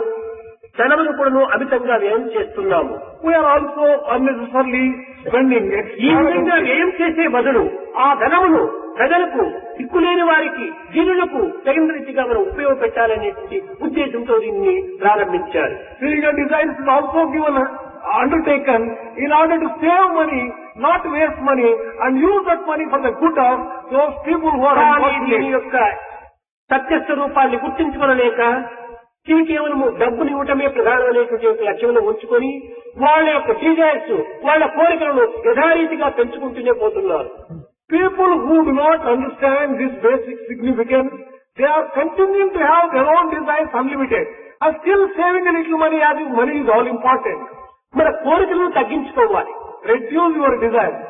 ధనమును కూడాను అమితంగా వ్యయం చేస్తున్నాము. We are also unnecessarily spending it. ఈ విధంగా వ్యయం చేసే బదులు ఆ ధనమును ప్రజలకు దిక్కులేని వారికి దీనులకు తగిన రీతిగా మనం ఉపయోగపెట్టాలనేటువంటి ఉద్దేశంతో దీన్ని ప్రారంభించారు. Stealing and desires is also given undertaken in order to save money, not waste money, and use that money for the good of those people who are దీని unfortunate. యొక్క సత్యస్వరూపాన్ని గుర్తించుకోలేక ఇవి కేవలము డబ్బుని ఇవ్వటమే ప్రధానమైనటువంటి యొక్క లక్ష్యంలో ఉంచుకొని వాళ్ళ యొక్క డిజైర్స్ వాళ్ళ కోరికలను యథారీతిగా పెంచుకుంటూనే పోతున్నారు. People who do not understand this basic significance, they are continuing to have their own desires unlimited and still saving a little money as if money is all important. మన కోరికలను తగ్గించుకోవాలి. Reduce your desires.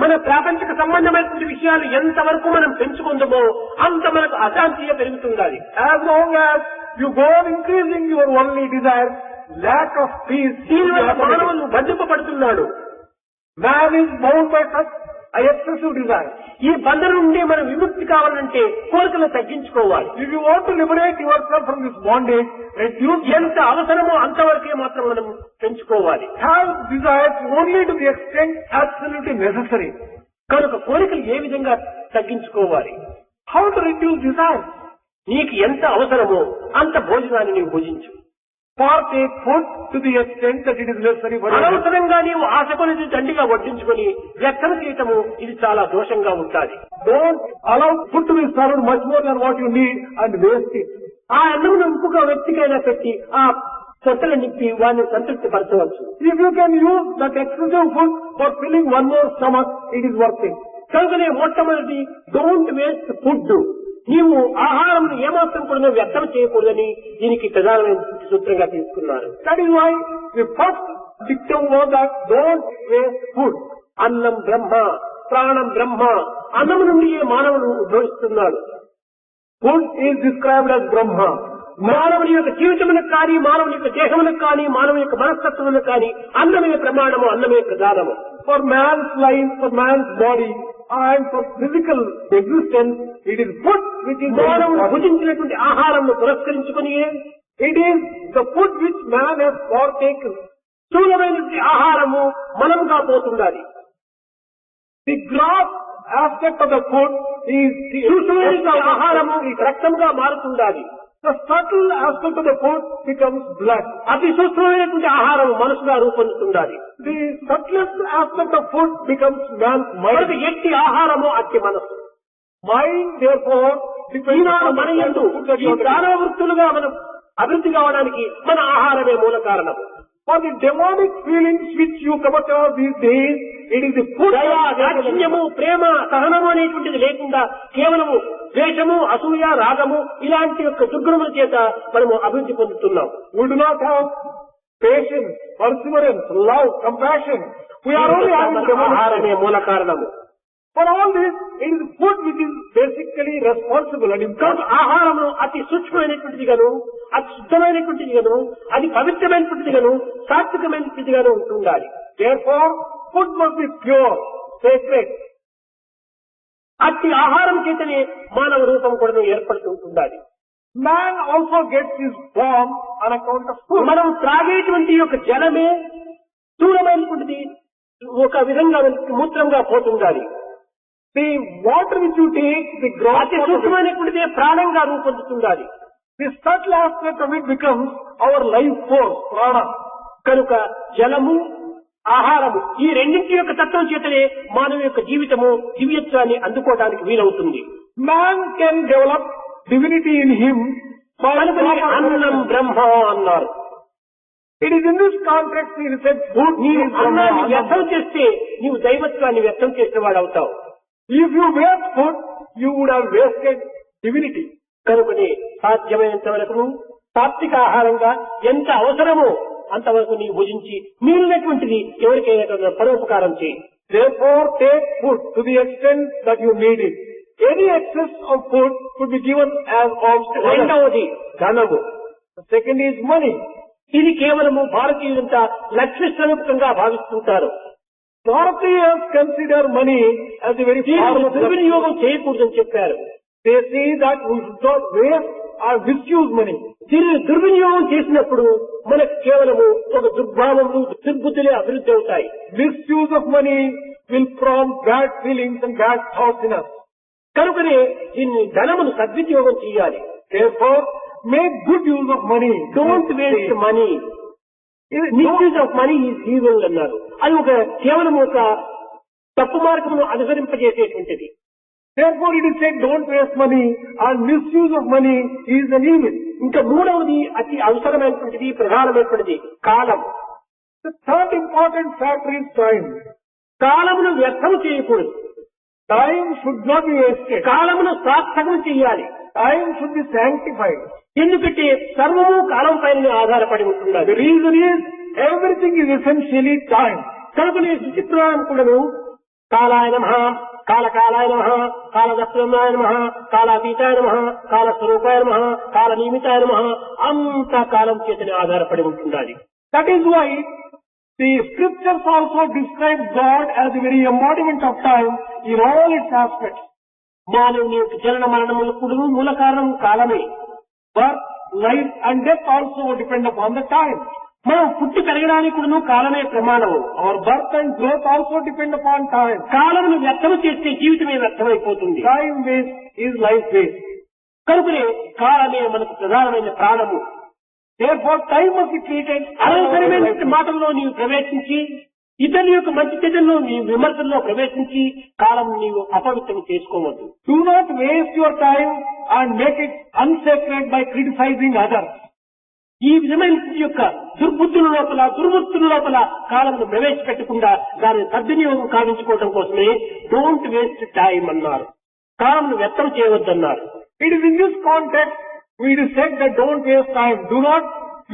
మన ప్రాపంచిక సంబంధమైనటువంటి విషయాలు ఎంతవరకు మనం పెంచుకుందామో అంత మనకు అశాంతిగా పెరుగుతుండాలి. As long as you go on increasing your worldly desires, lack of peace. దీనివల్ల మానవులు బంధింపబడుతున్నాడు. Man is bound by such excessive desire. ఈ బంధనం నుండి మనం విముక్తి కావాలంటే కోరికలు తగ్గించుకోవాలి. If you want to liberate yourself from this bondage, reduce ఎంత అవసరమో అంతవరకే మాత్రం మనం పెంచుకోవాలి. have desires only to the extent absolutely necessary. కనుక కోరికలు ఏ విధంగా తగ్గించుకోవాలి? How to reduce desires? నీకు ఎంత అవసరమో అంత భోజనాన్ని నీవు భుజించు. Partake food to the extent that it is necessary for you. అనవసరంగా నీవు ఆశకొని దండిగా వడ్డించుకొని వ్యర్థం చేయటము ఇది చాలా దోషంగా ఉంటుంది. Don't allow food to be served much more than what you need and waste it. ఆ అన్నమును ఇంకొక వ్యక్తికైనా పెట్టి ఆ పొట్టలు నింపి వారిని సంతృప్తి పరచవచ్చు. If you can use that excessive food for filling one more stomach, it is worth it. కనుకనే మొట్టమొదటి డోంట్ వేస్ట్ ఫుడ్. నీవు ఆహారం ఏమాత్రం కూడా వ్యర్థం చేయకూడదని దీనికి ప్రధానమైన సూత్రంగా తీసుకున్నారు. That is why the first dictum was that don't waste food. అన్నం బ్రహ్మ, ప్రాణం బ్రహ్మ. అన్నం నుండి మానవుడు ఉద్భవిస్తున్నాడు. Food is described as Brahma. మానవుని యొక్క జీవితములకు కానీ మానవుని యొక్క దేహములకు కానీ మానవుని యొక్క మనస్తత్వములకు కానీ అన్నమే ప్రమాణము, అన్నమే ప్రధానము. For man's life, for man's body, and for physical existence, it is food which is మానవుడు భుజించినటువంటి ఆహారంను పురస్కరించుకుని it is the food which man has partaken. స్థూలమైనటువంటి ఆహారము మలముగా పోతుండాలి. The gross aspect of the food is the సూక్ష్మమైనటువంటి ఆహారము రక్తంగా మారుతుండాలి. The subtle aspect of the food becomes blood. అతి సూక్ష్మమైనటువంటి ఆహారం మనసుగా రూపొందుతుండాలి. The subtlest aspect of food becomes man's mind. ఎట్టి ఆహారము అట్టి మనసు. Mind, therefore, depends Eenadu on మన the యందు food that ఈ you are దానవ వృత్తులుగా మనం అభివృద్ధి కావడానికి మన ఆహారమే మూల కారణం. For the demonic feelings which you come across these days, it is the food. దయ, దాక్షిణ్యము, ప్రేమ, సహనము అనేటువంటిది లేకుండా కేవలము ద్వేషము, అసూయ, రాగము ఇలాంటి యొక్క దుర్గుణముల చేత మనము అభివృద్ధి పొందుతున్నాం. We do not have patience, perseverance, love, compassion. We are only having demonic. ఆహారమే మూల కారణము. For all this, it is food which is basically responsible and important. ఆహారము అతి సూక్ష్మమైనటువంటిది గాను, అతి శుద్ధమైనటువంటిది గాను, అది పవిత్రమైనటువంటిది గాను, సాత్వికమైనటువంటిది గాను ఉంటుండాలి. Therefore, food must be pure, sacred. అట్టి ఆహారం చేతనే మానవ రూపం కూడా ఏర్పడుతూ ఉంటుండాలి. Man also gets his form on account of food. మనం త్రాగేటువంటి యొక్క జలమే స్థూలమైనటువంటిది ఒక విధంగా మూత్రంగా పోతుండాలి. The water which you take, the gross అతి water, సూక్ష్మమైనటువంటిది ప్రాణంగా రూపొందుతుండాలి. the subtle aspect of it becomes our life force, prana. కనుక జలము, ఆహారము ఈ రెండింటి యొక్క తత్వం చేతనే మానవ యొక్క జీవితము దివ్యత్వాన్ని అందుకోవడానికి వీలవుతుంది. Man can develop divinity in him by కనుకనే అన్నం బ్రహ్మ అన్నారు. It is in this context he said food నీవు is అన్నాన్ని Brahma. వ్యర్థం చేస్తే నీవు దైవత్వాన్ని వ్యర్థం చేసిన వాడు అవుతావు. If you waste food, you would have wasted divinity. కనుకనే సాధ్యమైనంత వరకు సాత్విక ఆహారంగా ఎంత అవసరమో అంతవరకు నీవు భుజించి మిగిలినటువంటిది ఎవరికైనా పరోపకారం చేయి. Therefore, take food to the extent that you need it. Any excess of food could be given as alms to others. రెండవది ధనము. The second is money. ఇది కేవలము భారతీయులంతా లక్ష్య స్వరూపంగా భావిస్తుంటారు. Bharatiyas consider money as a very దీనిని powerful. దుర్వినియోగం చేయకూడదని చెప్పారు. They say that we should not waste or misuse money. దీనిని దుర్వినియోగం చేసినప్పుడు మనకు కేవలము ఒక దుర్భావములు దుర్బుద్ధులే అభివృద్ధి అవుతాయి. Misuse of money will prompt bad feelings and bad thoughts in us. కనుకనే దీన్ని ధనమును సద్వినియోగం చేయాలి. Therefore, make good use of money. Don't waste money. Misuse of money is evil అన్నారు. అది ఒక కేవలం ఒక తప్పు మార్గమును అనుసరింపజేసేటువంటిది. Therefore, it is said, don't waste money, and misuse of money is an evil. ఇంకా మూడవది అతి అవసరమైనటువంటిది ప్రధానమైనటువంటిది కాలం. The third important factor is time. కాలమును వ్యర్థం చేయకూడదు. Time should not be wasted. కాలమును సార్థకం చేయాలి. Time should be sanctified. ఎందుకంటే సర్వము కాలం పైన ఆధారపడి The ఉంటున్నది. reason is, everything is essentially time. కనుకనే శుచిత్రానుకులను కాలాయ నమః, కాలకాలాయ నమః, కాలదక్షిణాయ నమః, కాలాతీతాయ నమః, కాలస్వరూపాయ నమః, కాలనియమితాయ నమః అంతా కాలం చేతనే ఆధారపడి ఉంటున్నది. That is why the scriptures also describe God as a very embodiment of time in all its aspects. మానవుని యొక్క జనన మరణములకు మూల కారణం కాలమే. Birth, life and death also depend upon the time. మనం పుట్టి పెరగడానికి కూడా కాలమే ప్రమాణము. Our birth and growth also depend upon time. కాలమును వ్యర్థం చేస్తే జీవితమే వ్యర్థమైపోతుంది. Time waste is life waste. కనుకనే కాలమే మనకు ప్రధానమైన ప్రాణము. Therefore, time must be treated అనవసరమైన మాటల్లో నీవు ప్రవేశించి ఇతరుల యొక్క మంచి చెడ్డల్లో నీ విమర్శల్లో ప్రవేశించి కాలం నీవు అపవిత్రం చేసుకోవద్దు. Do not waste your time and make it unsacred by criticizing others. ఈ విధమైన యొక్క దుర్బుద్ధుల లోపల దుర్వృత్తుల లోపల కాలంను ప్రవేశపెట్టకుండా దానిని సద్వినియోగం కావించుకోవడం కోసమే డోంట్ వేస్ట్ టైం అన్నారు. కాలంను వ్యర్థం చేయవద్దన్నారు. It is in this context we it is said that don't waste time. Do not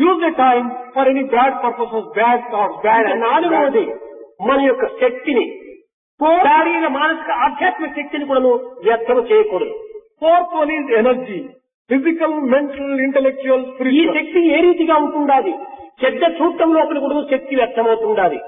use the time for any bad purposes, bad thoughts, bad ఇంకా నాలుగవది మన యొక్క శక్తిని శారీర మానసిక ఆధ్యాత్మిక శక్తిని కూడా వ్యర్థం చేయకూడదు. Fourth one is energy. Physical, mental, intellectual, ఈ spiritual. శక్తి ఏ రీతిగా ఉంటుండాలి? చెడ్డ చూడటం లోపల కూడా శక్తి వ్యర్థమవుతుండాలి.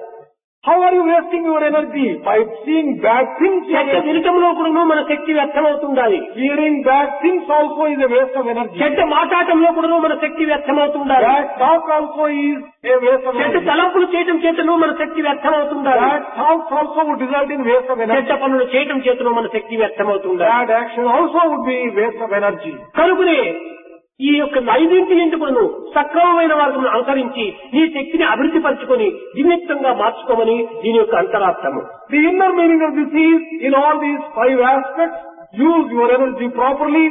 How are you wasting your energy? By seeing bad things. చెడ్డ వినటంలో కూడా మన శక్తి వ్యర్థమవుతుండాలి. Hearing bad things also is a waste of energy. చెడ్డ మాట్లాడటంలో కూడా మన శక్తి వ్యర్థమవుతుండాలి. Bad talk also is a waste of చెడ్డ energy. తలంపులు చేయటం చేతను మన శక్తి వ్యర్థమవుతుండాలి. Bad thoughts also would result in waste of energy. చెడ్డ పనులు చేయటం చేతను మన శక్తి వ్యర్థమవుతుండాలి. Bad action also would be waste of energy. కనుకనే ఈ యొక్క ఐదింటి ఎందుకును సక్రమమైన మార్గం అనుసరించి నీ శక్తిని అభివృద్ధి పరచుకొని దివ్యక్తంగా మార్చుకోమని దీని యొక్క అంతరార్థము. The inner meaning of this is, in all these 5 aspects, use your energy properly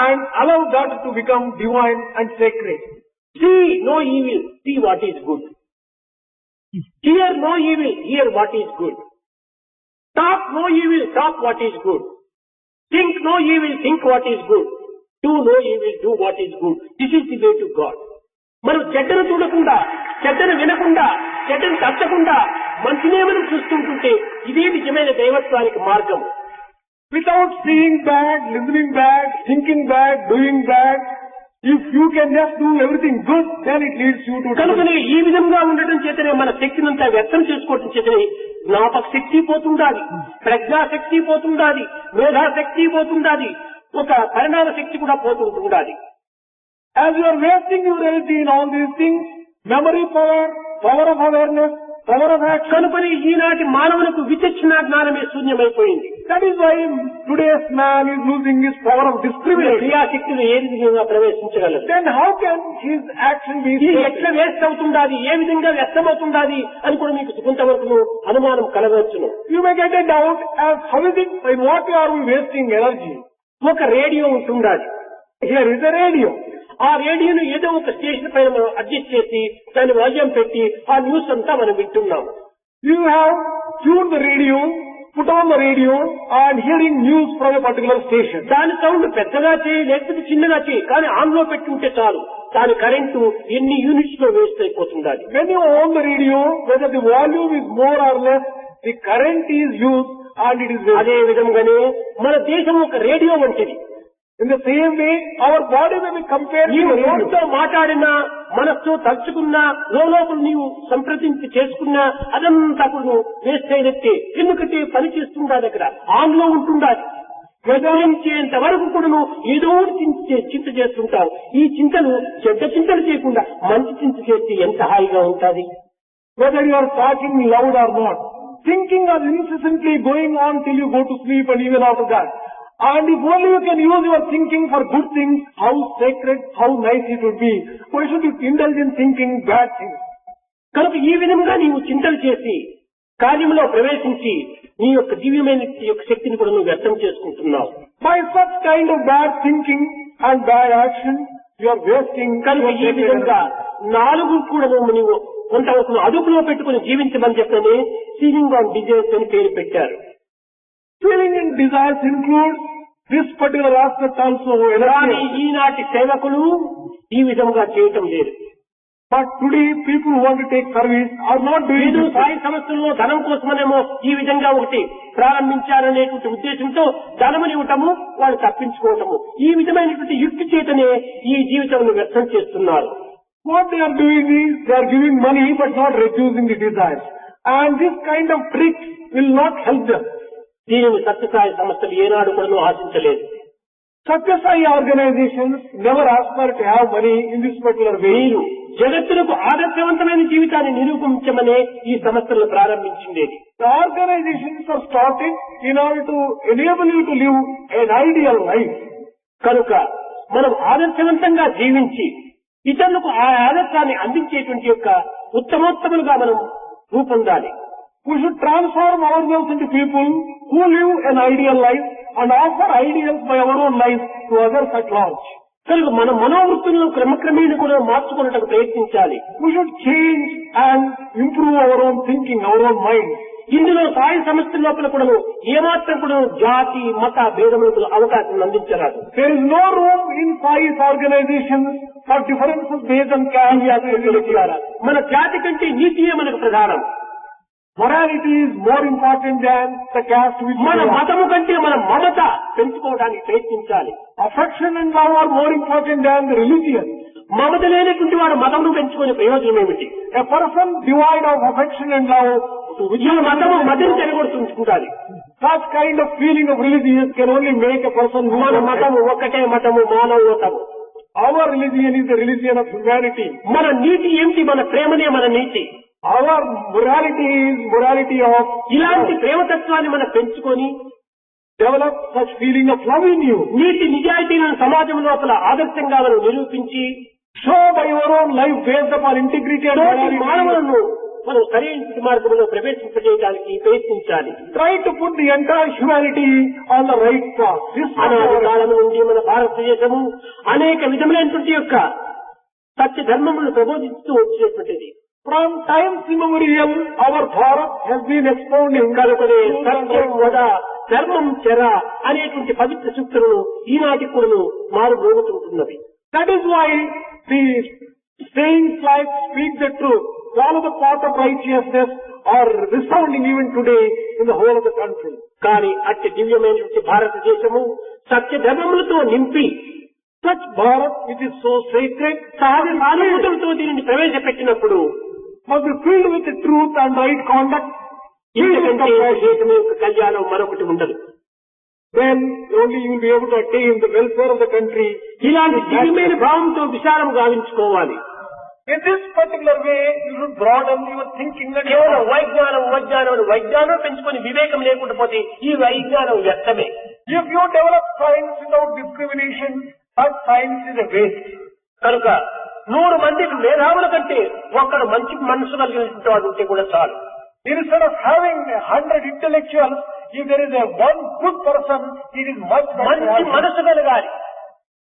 and allow that to become divine and sacred. See no evil, see what is good. Hear no evil, hear what is good. Talk no evil, talk what is good. Think no evil, think what is good. Do no evil, do what is good. This is the way to God. మనం చెడ్డను చూడకుండా, చెడ్డను వినకుండా, చెడ్డను తచ్చకుండా మంచినే మనం చూస్తుంటుంటే ఇదే నిజమైన దైవత్వానికి మార్గం. Without seeing bad, listening bad, thinking bad, doing bad, if you can just do everything good, then it leads you to కనుకనే ఈ విధంగా ఉండటం చేతనే మన శక్తినంతా వ్యక్తం చేసుకోవటం చేతనే జ్ఞాపక శక్తి పోతుండాలి, ప్రజ్ఞాశక్తి పోతుండాలి, మేధాశక్తి పోతుండాలి, ఒక పరిణామ శక్తి కూడా పోతుండాలి. As you are wasting your energy in all these things, memory power, power of awareness, power of action. కనుకనే ఈనాటి మానవులకు విచక్షణ జ్ఞానమే శూన్యమైపోయింది. That is why today's man is losing his power of discrimination. క్రియాశక్తిని ఏ విధంగా ప్రవేశించగలరు? Then how can his action be ఇది sacred? ఎట్లా waste అవుతుండాది, ఏ విధంగా వ్యర్థమవుతుండాది అని కూడా మీకు కొంతవరకు అనుమానం కలగవచ్చును. You may get a doubt as how is it, in what are we wasting energy? ఒక రేడియో ఉంటుండాలి. Here is a radio. ఆ రేడియోను ఏదో ఒక స్టేషన్ పైన మనం అడ్జస్ట్ చేసి దాన్ని వాల్యూమ్ పెట్టి ఆ న్యూస్ అంతా మనం వింటున్నాం. You have tuned the radio, put on the radio and hearing news from a particular station. దాని సౌండ్ పెద్దగా చేయి లేకపోతే చిన్నగా చేయి, కానీ ఆన్ లో పెట్టి ఉంటే చాలు దాని కరెంటు ఎన్ని యూనిట్స్ లో waste అయిపోతుండాలి. When you on the radio, whether the volume is more or less, the current is used and it is waste. అదే విధంగానే మన దేశం ఒక రేడియో వంటిది. In the same way, our body may be compared to నీవు a radio. నోటితో మాట్లాడినా, మనస్సుతో తలుచుకున్నా, లోపల నీవు సంప్రదించి చేసుకున్నా అదంతా కూడా వేస్ట్ అయినట్టే. ఎందుకంటే పని చేస్తుండాలి, అక్కడ ఆన్ లో ఉంటుండాలి. గమనించేంత వరకు కూడా ఏదో చింత చేస్తుంటావు. ఈ చింతలు చెడ్డ చింతలు చేయకుండా మంచి చింత చేస్తే ఎంత హాయిగా ఉంటుంది. Whether you are talking loud or not, thinking or incessantly going on till you go to sleep and even after that. And if only you can use your thinking for good things, how sacred, how nice it would be. Why should you indulge in thinking bad things? కనుక ఈ విధంగా నీవు చింతలు చేసి కార్యంలో ప్రవేశించి నీ యొక్క దివ్యమైన యొక్క శక్తిని కూడా నువ్వు వ్యర్థం చేసుకుంటున్నావు. By such kind of bad thinking and bad action, you are wasting. కనుక ఈ విధంగా నాలుగు కూడా నీవు కొంతవరకు అదుపులో పెట్టుకుని జీవించమని చెప్పని సీలింగ్ ఆన్ డిజైర్స్ అని పేరు పెట్టారు. Feeling and desires include this particular aspect also. కానీ ఈనాటి సేవకులు ఈ విధంగా చేయటం లేదు. But today people who want to take service are not doing ఏదో this. సాయి సంస్థల్లో ధనం కోసమనేమో ఈ విధంగా ఒకటి ప్రారంభించారనేటువంటి ఉద్దేశంతో ధనముని ఇవ్వటము, వాళ్ళు తప్పించుకోవటము, ఈ విధమైనటువంటి యుక్తి చేతనే ఈ జీవితం వ్యర్థం చేస్తున్నారు. What they are doing is they are giving money but not reducing the desires. And this kind of tricks will not help them. దీనిని సత్యసాయి సంస్థలు ఏనాడు కూడా ఆశించలేదు. Satya Sai organizations never aspire to have money in this particular way. మీరు జగత్తులకు ఆదర్శవంతమైన జీవితాన్ని నిరూపించమనే ఈ సంస్థలను ప్రారంభించిండేది. The organizations are started in order to enable you to live an ideal life. కనుక మనం ఆదర్శవంతంగా జీవించి ఇతరులకు ఆ ఆదర్శాన్ని అందించేటువంటి యొక్క ఉత్తమోత్తములుగా మనం రూపొందాలి. We should transform ourselves into people who live an ideal life and offer ideals by our own life to others at large. కనుక మన మనోవృత్తులను క్రమక్రమేణా కూడా మార్చుకున్నట్టు ప్రయత్నించాలి. We should change and improve our own thinking, our own mind. ఇందులో సాయి సంస్థ లోపల కూడా ఏమాత్రం కూడా జాతి మత భేదములకు అవకాశం అందించరాదు. There is no room in Sai's organizations for differences based on caste. మన జాతి కంటే నీతియే మనకు ప్రధానం. Morality is more important than the caste which we మన are. మతము కంటే మన మమత పెంచుకోవడానికి ప్రయత్నించాలి. Affection and love are more important than the religion. మమత లేనటువంటి వాడు మతమును పెంచుకునే ప్రయోజనం ఏమిటి? A person devoid of affection and love, ఈ మతము మతిని చెడగొడుతుంటుంది. such kind of feeling of religion can only make a person మన మతము ఒక్కటే మతము, మానవతము. Our religion is the religion of humanity. మన నీతి ఏమిటి? మన ప్రేమనే మన నీతి. Our morality is morality of ఇలాంటి ప్రేమతత్వాన్ని మనం పెంచుకొని develop such feeling of love in you. నీతి నిజాయితీలను సమాజం లోపల ఆదర్శంగా మనం నిరూపించి Show by your own life based upon integrity and తోటి morality. మానవులను మనం సరైన మార్గంలో ప్రవేశింపజేయడానికి ప్రయత్నించాలి. Try to put the entire humanity on the right path. This అనాది కాలం నుండి మన భారతదేశము అనేక విధములైనటువంటి యొక్క సత్య ధర్మములను ప్రబోధిస్తూ వచ్చినటువంటిది. from times immemorial, our Bharat has been expounding కనుకనే సత్యం వద ధర్మం చెర అనేటువంటి పవిత్ర సూక్తులను ఈనాటికి కూడా మారు మోగుతుంటున్నవి. That is why the sayings like speak the truth, follow the path of righteousness are resounding even today in the whole of the country. కానీ అట్టి దివ్యమైనటువంటి భారతదేశము సత్య ధర్మములతో నింపి Such Bharat, which is so sacred, సహజ సానుభూతులతో దీనిని ప్రవేశపెట్టినప్పుడు must be filled with the truth and right conduct. ఇంతకంటే దేశం యొక్క కళ్యాణం మరొకటి ఉండదు. Then only you will be able to attain the welfare of the country. ఇలాంటి దివ్యమైన భావంతో విశాలం గావించుకోవాలి. In this particular way, you should broaden your thinking and కేవలం వైజ్ఞానం పెంచుకొని వివేకం లేకుండా పోతే ఈ వైజ్ఞానం వ్యర్థమే. if you develop science without discrimination, such science is a waste. కనుక 100 మంది మేధావుల కంటే ఒక్కడు మంచి మనసు కలిగినటువంటి వాడు ఉంటే కూడా చాలు. Instead of having 100 intellectuals, if there is one good person, it is much మంచి better. మనసు కలగాలి.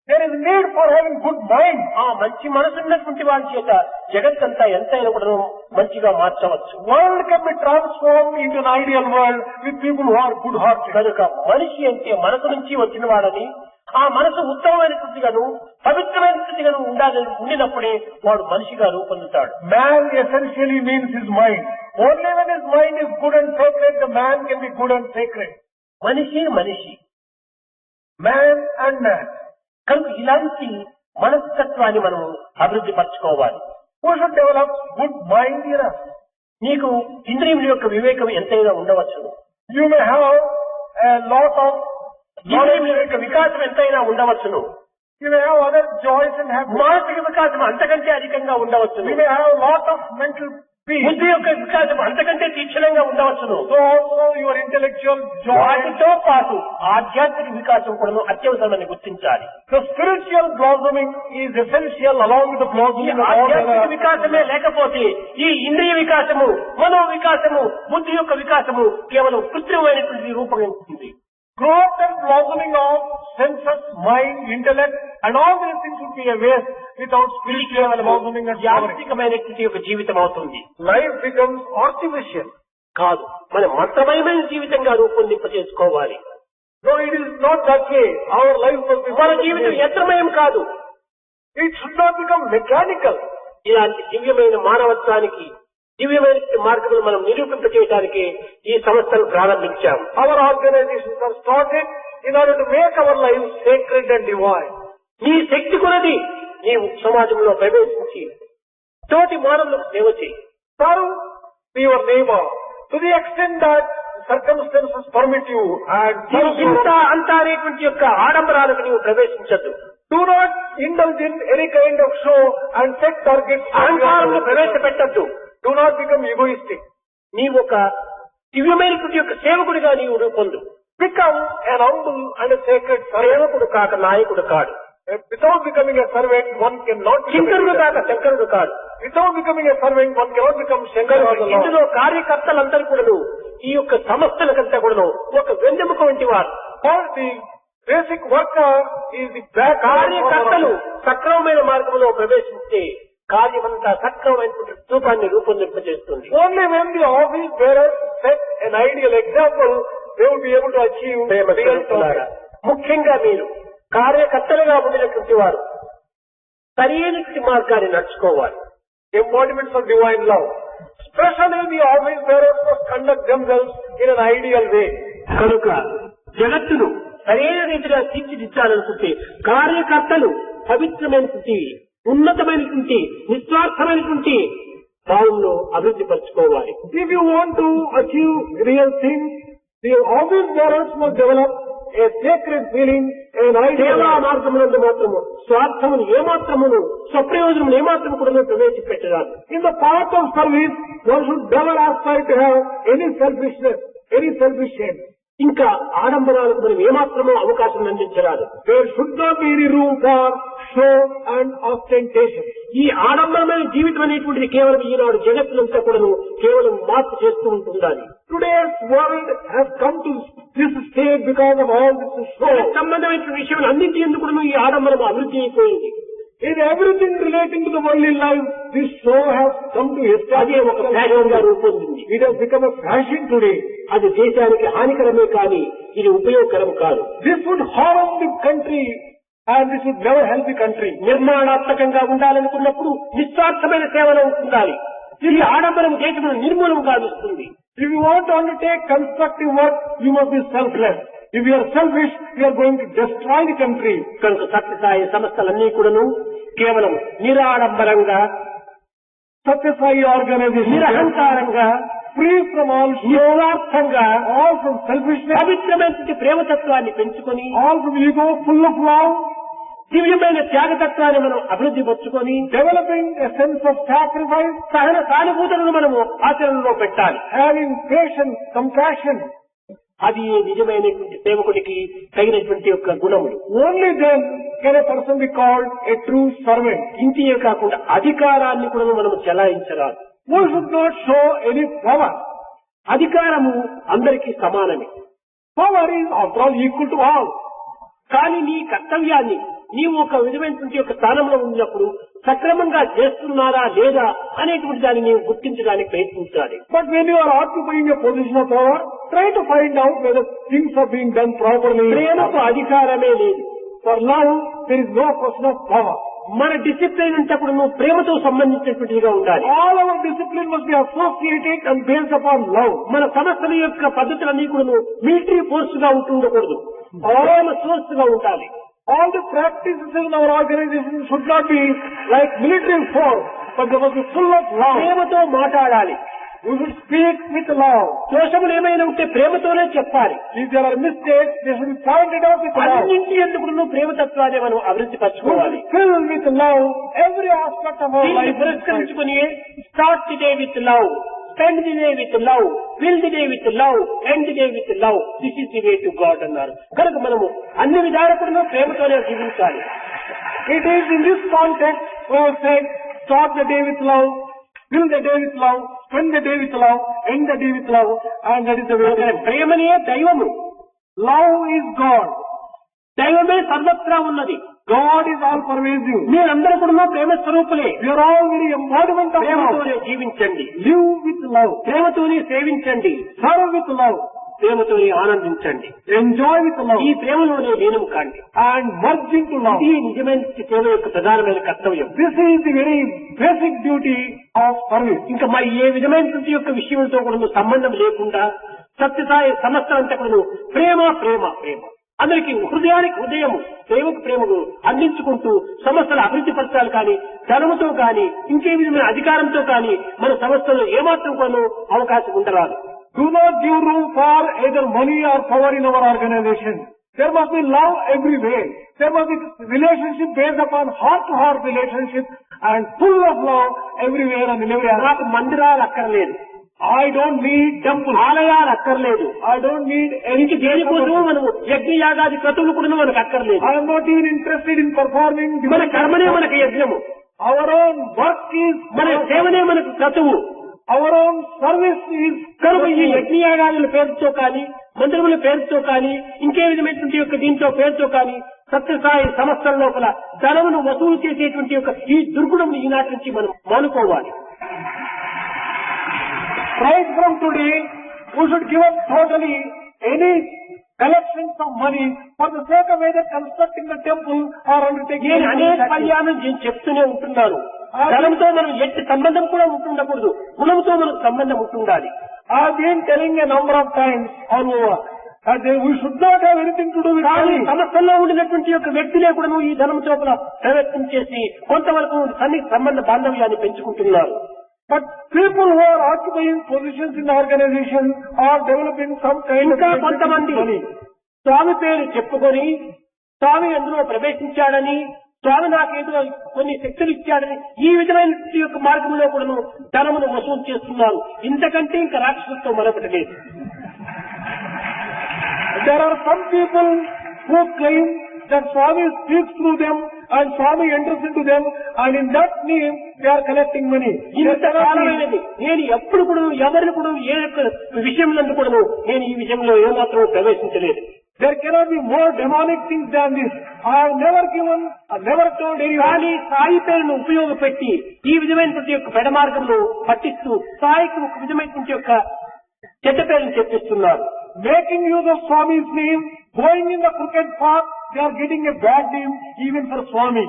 There is need for having good mind. ఆ మంచి మనసు ఉన్నటువంటి వాడి చేత జగత్తంతా ఎంతైనా కూడా మంచిగా మార్చవచ్చు. World can be transformed into an ideal world with people who are good-hearted. కనుక మనిషి అంటే మనసు నుంచి వచ్చిన వాడని, ఆ మనసు ఉత్తమమైనటువంటిగాను పవిత్రమైనటువంటిగాను ఉండినప్పుడే వాడు మనిషిగా రూపొందుతాడు. Man essentially means his mind. Only when his mind is good and sacred, the man can be good and sacred. మనిషి మనిషి Man and man. కనుక ఇలాంటి మనస్తత్వాన్ని మనం అభివృద్ధి పరచుకోవాలి. Who should develop good mind in us? నీకు ఇంద్రియముల యొక్క వివేకం ఎంతైనా ఉండవచ్చు. You may have a lot of ఇంద్రియముల యొక్క వికాసం ఎంతైనా ఉండవచ్చును. You may have other joys and happiness. మానసిక వికాసం అంతకంటే అధికంగా ఉండవచ్చును. We may have a lot of mental peace. బుద్ధి యొక్క వికాసం అంతకంటే తీక్షణంగా ఉండవచ్చును. So also your intellectual joy. వాటితో పాటు ఆధ్యాత్మిక వికాసం కూడా అత్యవసరమని గుర్తించాలి. The spiritual blossoming is essential along with the ఈ blossoming of all ఆధ్యాత్మిక the వికాసమే లేకపోతే ఈ ఇంద్రియ వికాసము, మనో వికాసము, బుద్ధి యొక్క వికాసము కేవలం కృత్రిమమైనటువంటి రూపం ఉంటుంది. growth and blossoming of senses, mind, intellect, and all these things would be a waste without spiritual blossoming and flowering. యాంత్రికమైనటువంటి ఒక జీవితం అవుతుంది. Life becomes artificial. కాదు, మన మంత్రమయమైన జీవితంగా రూపొందింప చేసుకోవాలి. No, it is not that way. Our life must be. మన జీవితం యంత్రమయం కాదు. It should not become mechanical. ఇలాంటి దివ్యమైన మానవత్వానికి దివ్యమైన మార్గములు మనం నిరూపింప చేయడానికి ఈ సంస్థను ప్రారంభించాం. Our organizations are started in order to make our lives sacred and divine. నీ శక్తి కొలది నీవు సమాజంలో ప్రవేశించి తోటి మానవులకు సేవ చేయి. Serve your neighbor to the extent that circumstances permit you, and ఇంత అంత అనేటువంటి యొక్క ఆడంబరాలకు నీవు ప్రవేశించద్దు. do not indulge in any kind of show and set targets. అహంకారంలో ప్రవేశపెట్టద్దు. Do not become egoistic. నీవు ఒక దివ్యమైనటువంటి యొక్క సేవకుడిగా నీవు రూపొందు. Become an humble and a sacred servant. సేవకుడు కాక నాయకుడు కాడు. Without becoming a servant, one cannot become శంకరుడు కాక శంకరుడు కాడు. Without becoming a servant, one cannot become Shankara or the Lord. ఇందులో కార్యకర్తలందరూ కూడాను ఈ యొక్క సంస్థలకంతా కూడాను ఒక వెన్నెముక వంటి వారు. For the basic worker is the back. కార్యకర్తలు సక్రమమైన మార్గంలో ప్రవేశిస్తే కార్యమంతా సక్రమమైనటువంటి రూపాన్ని రూపొందింపజేస్తుంది. Only when the office bearers set an ideal example, they will be able to achieve real targets. ముఖ్యంగా మీరు కార్యకర్తలుగా ఉండినటువంటి వారు సరైనటువంటి మార్గాన్ని నడుచుకోవాలి. Embodiments of divine love. Especially the office bearers must conduct themselves in an ideal way. కనుక జగత్తును సరైన రీతిగా తీర్చిదిద్దాలనుకుంటే కార్యకర్తలు పవిత్రమైనటువంటి ఉన్నతమైనటువంటి నిస్వార్థమైనటువంటి భావంలో అభివృద్ధి పరచుకోవాలి. If you want to achieve real things, the office bearers must develop a sacred feeling, an ideal. సేవా మార్గమునందు మాత్రము స్వార్థమును ఏమాత్రమును స్వప్రయోజనమును ఏమాత్రము కూడా ప్రవేశపెట్టరాదు. In the path of service, one should never aspire to have any selfishness, any selfish aim. ఇంకా ఆడంబరాలకు మనం ఏమాత్రమో అవకాశం అందించరాదు. There should not be any room for show and ostentation. ఈ ఆడంబరమైన జీవితం అనేటువంటిది కేవలం ఈనాడు జగత్తులంతా కూడాను కేవలం మార్పు చేస్తూ ఉంటుండాలి. Today's world has come to this state because of all this show. సంబంధమైన విషయాలు అన్నింటి ఎందుకు కూడాను ఈ ఆడంబరం అభివృద్ధి అయిపోయింది. In everything relating to the worldly life, this show has come to అదే establish ఒక ఫ్యాషన్ గా రూపొందింది. It has become a fashion today. అది దేశానికి హానికరమే కానీ ఇది ఉపయోగకరం కాదు. This would harm the country and this would never help the country. నిర్మాణాత్మకంగా ఉండాలనుకున్నప్పుడు నిస్వార్థమైన సేవలు ఉండాలి. ఇది ఆడంబరం దేశమును నిర్మూలం గావిస్తుంది. If you want to undertake constructive work, you must be selfless. If you are selfish, you are going to destroy the country. కనుక సత్యసాయి సంస్థలన్నీ కూడాను కేవలం నిరాడంబరంగా Satyasai organization, నిరహంకారంగా free from all show, నిస్వార్థంగా all from selfishness, పవిత్రమైనటువంటి ప్రేమతత్వాన్ని పెంచుకొని all from ego, full of love, దివ్యమైన త్యాగతత్వాన్ని మనం అభివృద్ధి పరుచుకొని developing a sense of sacrifice, సహన సానుభూతులను మనము ఆచరణలో పెట్టాలి. having patience, compassion. అది నిజమైనటువంటి సేవకుడికి తగినటువంటి యొక్క గుణములు. Only then can a person be called a true servant. ఇంటియే కాకుండా అధికారాన్ని కూడా మనము చెలాయించరాదు. One should not show any power. అధికారము అందరికీ సమానమే. Power is after all equal to all. కానీ నీ కర్తవ్యాన్ని నీవు ఒక విధమైనటువంటి యొక్క స్థానంలో ఉన్నప్పుడు సక్రమంగా చేస్తున్నారా లేదా అనేటువంటి దాన్ని నీవు గుర్తించడానికి ప్రయత్నించాలి. But when you are occupying a position of power, try to find out whether things are being done properly. ప్రేమకు అధికారమే లేదు. For love, there is no question of power. మన డిసిప్లిన్ అంటే అప్పుడు నువ్వు ప్రేమతో సంబంధించినటువంటిదిగా ఉండాలి. All our discipline must be associated and based upon love. మన సంస్థల యొక్క పద్ధతులన్నీ కూడా మిలిటరీ ఫోర్స్ గా ఉండకూడదు, ప్రేమ సోర్స్ గా ఉండాలి. All the practices in our organization should not be like military force, but they must be full of love. ప్రేమతో మాట్లాడాలి. We should speak with love. దోషములు ఏమైనా ఉంటే ప్రేమతోనే చెప్పాలి. If there are mistakes, they should be pointed out with love. అన్నింటి ఎందుకు నువ్వు ప్రేమతత్వాన్ని మనం అభివృద్ధి We పరచుకోవాలి. should fill with love every aspect of our దీన్ని life. పురస్కరించుకుని start the day with love, spend the day with love, fill the day with love, end the day with love. This is the way to God అన్నారు. కనుక మనము అన్ని విధాలుగా ప్రేమతోనే జీవించాలి. It is in this context we have said, start the day with love, fill the day with love, spend the day with love, end the day with love, and that is the way. ప్రేమనే దైవము. Love is God. దైవమే సర్వత్రా ఉన్నది. God is all pervasive. మీరందరూ కూడా ప్రేమ స్వరూపులే. We are all very embodiment of love. ప్రేమతోనే జీవించండి, Live with love. ప్రేమతోనే సేవించండి, Serve with love. ప్రేమతోనే ఆనందించండి, Enjoy with love. ఈ ప్రేమలోనే లీనం కాండి. And merge into love. ఇది నిజమైన సేవ యొక్క ప్రధానమైన కర్తవ్యం. This is the very basic duty of service. ఇంకా మరి ఏ విధమైనటువంటి యొక్క విషయంతో కూడా సంబంధం లేకుండా సత్యసాయి సంస్థ అంతా కూడా ప్రేమ ప్రేమ ప్రేమ, అందరికి హృదయానికి హృదయము, ప్రేమకు ప్రేమకు అందించుకుంటూ సంస్థలు అభివృద్ధి పరచాలి. కానీ ధనముతో కానీ ఇంకే విధమైన అధికారంతో కానీ మన సంస్థలో ఏమాత్రం కొను అవకాశం ఉండరాదు. Do not give room for either money or power in our organization. There must be love everywhere. There must be relationship based upon heart-to-heart relationship and full of love everywhere and in every నాకు మందిరాలు అక్కర్లేదు, I don't need temple. ఆలయాలు అక్కర్లేదు, I don't need ఇంక anything. దేనికోసం మనము యజ్ఞయాగాది క్రతువులు కూడా మనకు అక్కర్లేదు. I am not even interested in performing. మన కర్మనే మనకు యజ్ఞము, Our own work is, మన సేవనే మనకు క్రతువు. our own service is. కనుక ఈ యజ్ఞయాగాదుల పేరుతో కానీ మందిరముల పేరుతో కానీ ఇంకే విధమైనటువంటి యొక్క దీంతో పేరుతో కానీ సత్యసాయి సంస్థల లోపల ధనమును వసూలు చేసేటువంటి యొక్క ఈ దుర్గుణం ఈనాటి నుంచి మనం మానుకోవాలి. Right from today, we should give up totally any collections of money for the sake of either constructing the temple or undertaking. నేను అనేక any పర్యాయం నేను చెప్తూనే ఉంటున్నాను, ధనంతో మనం ఎట్టి సంబంధం కూడా ఉంటుండకూడదు, గుణంతో మనకు సంబంధం ఉంటుండాలి. I have been telling a number of times all over that we should not have anything to do with కానీ money. సంస్థల్లో ఉండినటువంటి యొక్క వ్యక్తులే కూడా ఈ ధనం చోపల ప్రయత్నం చేసి కొంతవరకు సన్నిహిత సంబంధ బాంధవ్యాన్ని పెంచుకుంటున్నారు. But people who are occupying positions in the organization are developing some kind of ఇంకా కొంతమంది money. స్వామి పేరు చెప్పుకొని స్వామి అందులో ప్రవేశించాడని, స్వామి నాకేదో కొన్ని శక్తులు ఇచ్చాడని ఈ విధమైన యొక్క మార్గంలో కూడా ధనమును వసూలు చేస్తున్నారు. ఇంతకంటే ఇంకా రాక్షసులతో మరొకటి లేదు. There are some people who claim that Swami speaks through them and Swami enters into them, and in that name they are collecting money. ఇంత కాలమైనది నేను ఎప్పుడు కూడా ఎవరిని కూడా ఏ యొక్క విషయంలో కూడా నేను ఈ విషయంలో ఏమాత్రం ప్రవేశించలేదు. There cannot be more demonic things than this. I have never given, I have never told anyone. కానీ సాయి పేరును ఉపయోగపెట్టి ఈ విధమైనటువంటి యొక్క పెడ మార్గంలో పట్టిస్తూ సాయికి ఒక విధమైనటువంటి యొక్క చెడ్డ పేరును చెప్పిస్తున్నారు. Making use of Swami's name, going in the crooked path, they are getting a bad name even for Swami.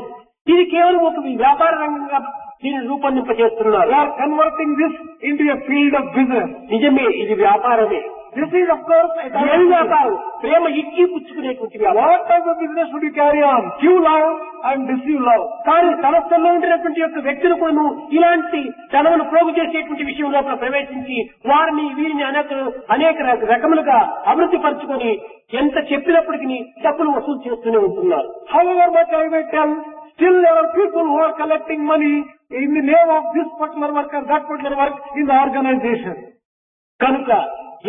ఇది కేవలం ఒక వ్యాపార రంగంగా దీన్ని రూపొందింపజేస్తున్నారు. They are converting this into a field of business. నిజమే, ఇది వ్యాపారమే. This is of course a type ఏం of వ్యాపారం? ప్రేమ ఇచ్చి పుచ్చుకునేటువంటి వ్యాపారం. What type of business should you carry on? Give love and deceive love. కానీ సంస్థల్లో ఉంటున్నటువంటి యొక్క వ్యక్తులు కూడా ఇలాంటి ధనమును ప్రోగు చేసేటువంటి విషయం లోపల ప్రవేశించి వారిని వీరిని అనేక రకములుగా అభివృద్ధి పరుచుకొని ఎంత చెప్పినప్పటికీ డబ్బులు వసూలు చేస్తూనే ఉంటున్నారు. However much I may tell, still there are people who are collecting money in the name of this particular work or that particular work in the organization. కనుక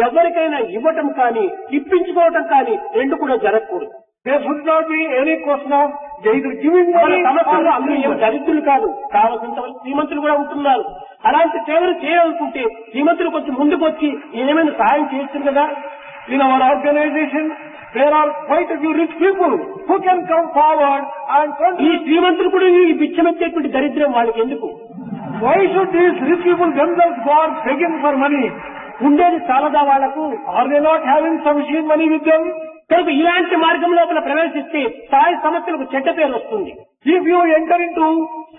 ఎవరికైనా ఇవ్వటం కానీ ఇప్పించుకోవటం కానీ రెండు కూడా జరగకూడదు. There should not be any question of either giving మన money సమస్యలు or అందరూ ఏం receiving. దరిద్రులు కాదు, కావాల్సినంత వరకు శ్రీమంతులు కూడా ఉంటున్నారు. అలాంటి సేవలు చేయాలనుకుంటే శ్రీమంతులు కొంచెం ముందుకు వచ్చి ఏమైనా సహాయం చేయొచ్చు కదా. In our organization, there are quite a few rich people who can come forward and ఈ contribute. శ్రీమంతులు కూడా ఈ బిచ్చమెత్తేటువంటి దరిద్రం వాళ్ళకి ఎందుకు? Why should these rich people themselves go on begging for money? ఉండేది చాలదా వాళ్లకు? Are they not having sufficient money with them? కనుక ఇలాంటి మార్గం లోపల ప్రవేశిస్తే సాయి సమస్యలకు చెడ్డ పేరు వస్తుంది. If you enter into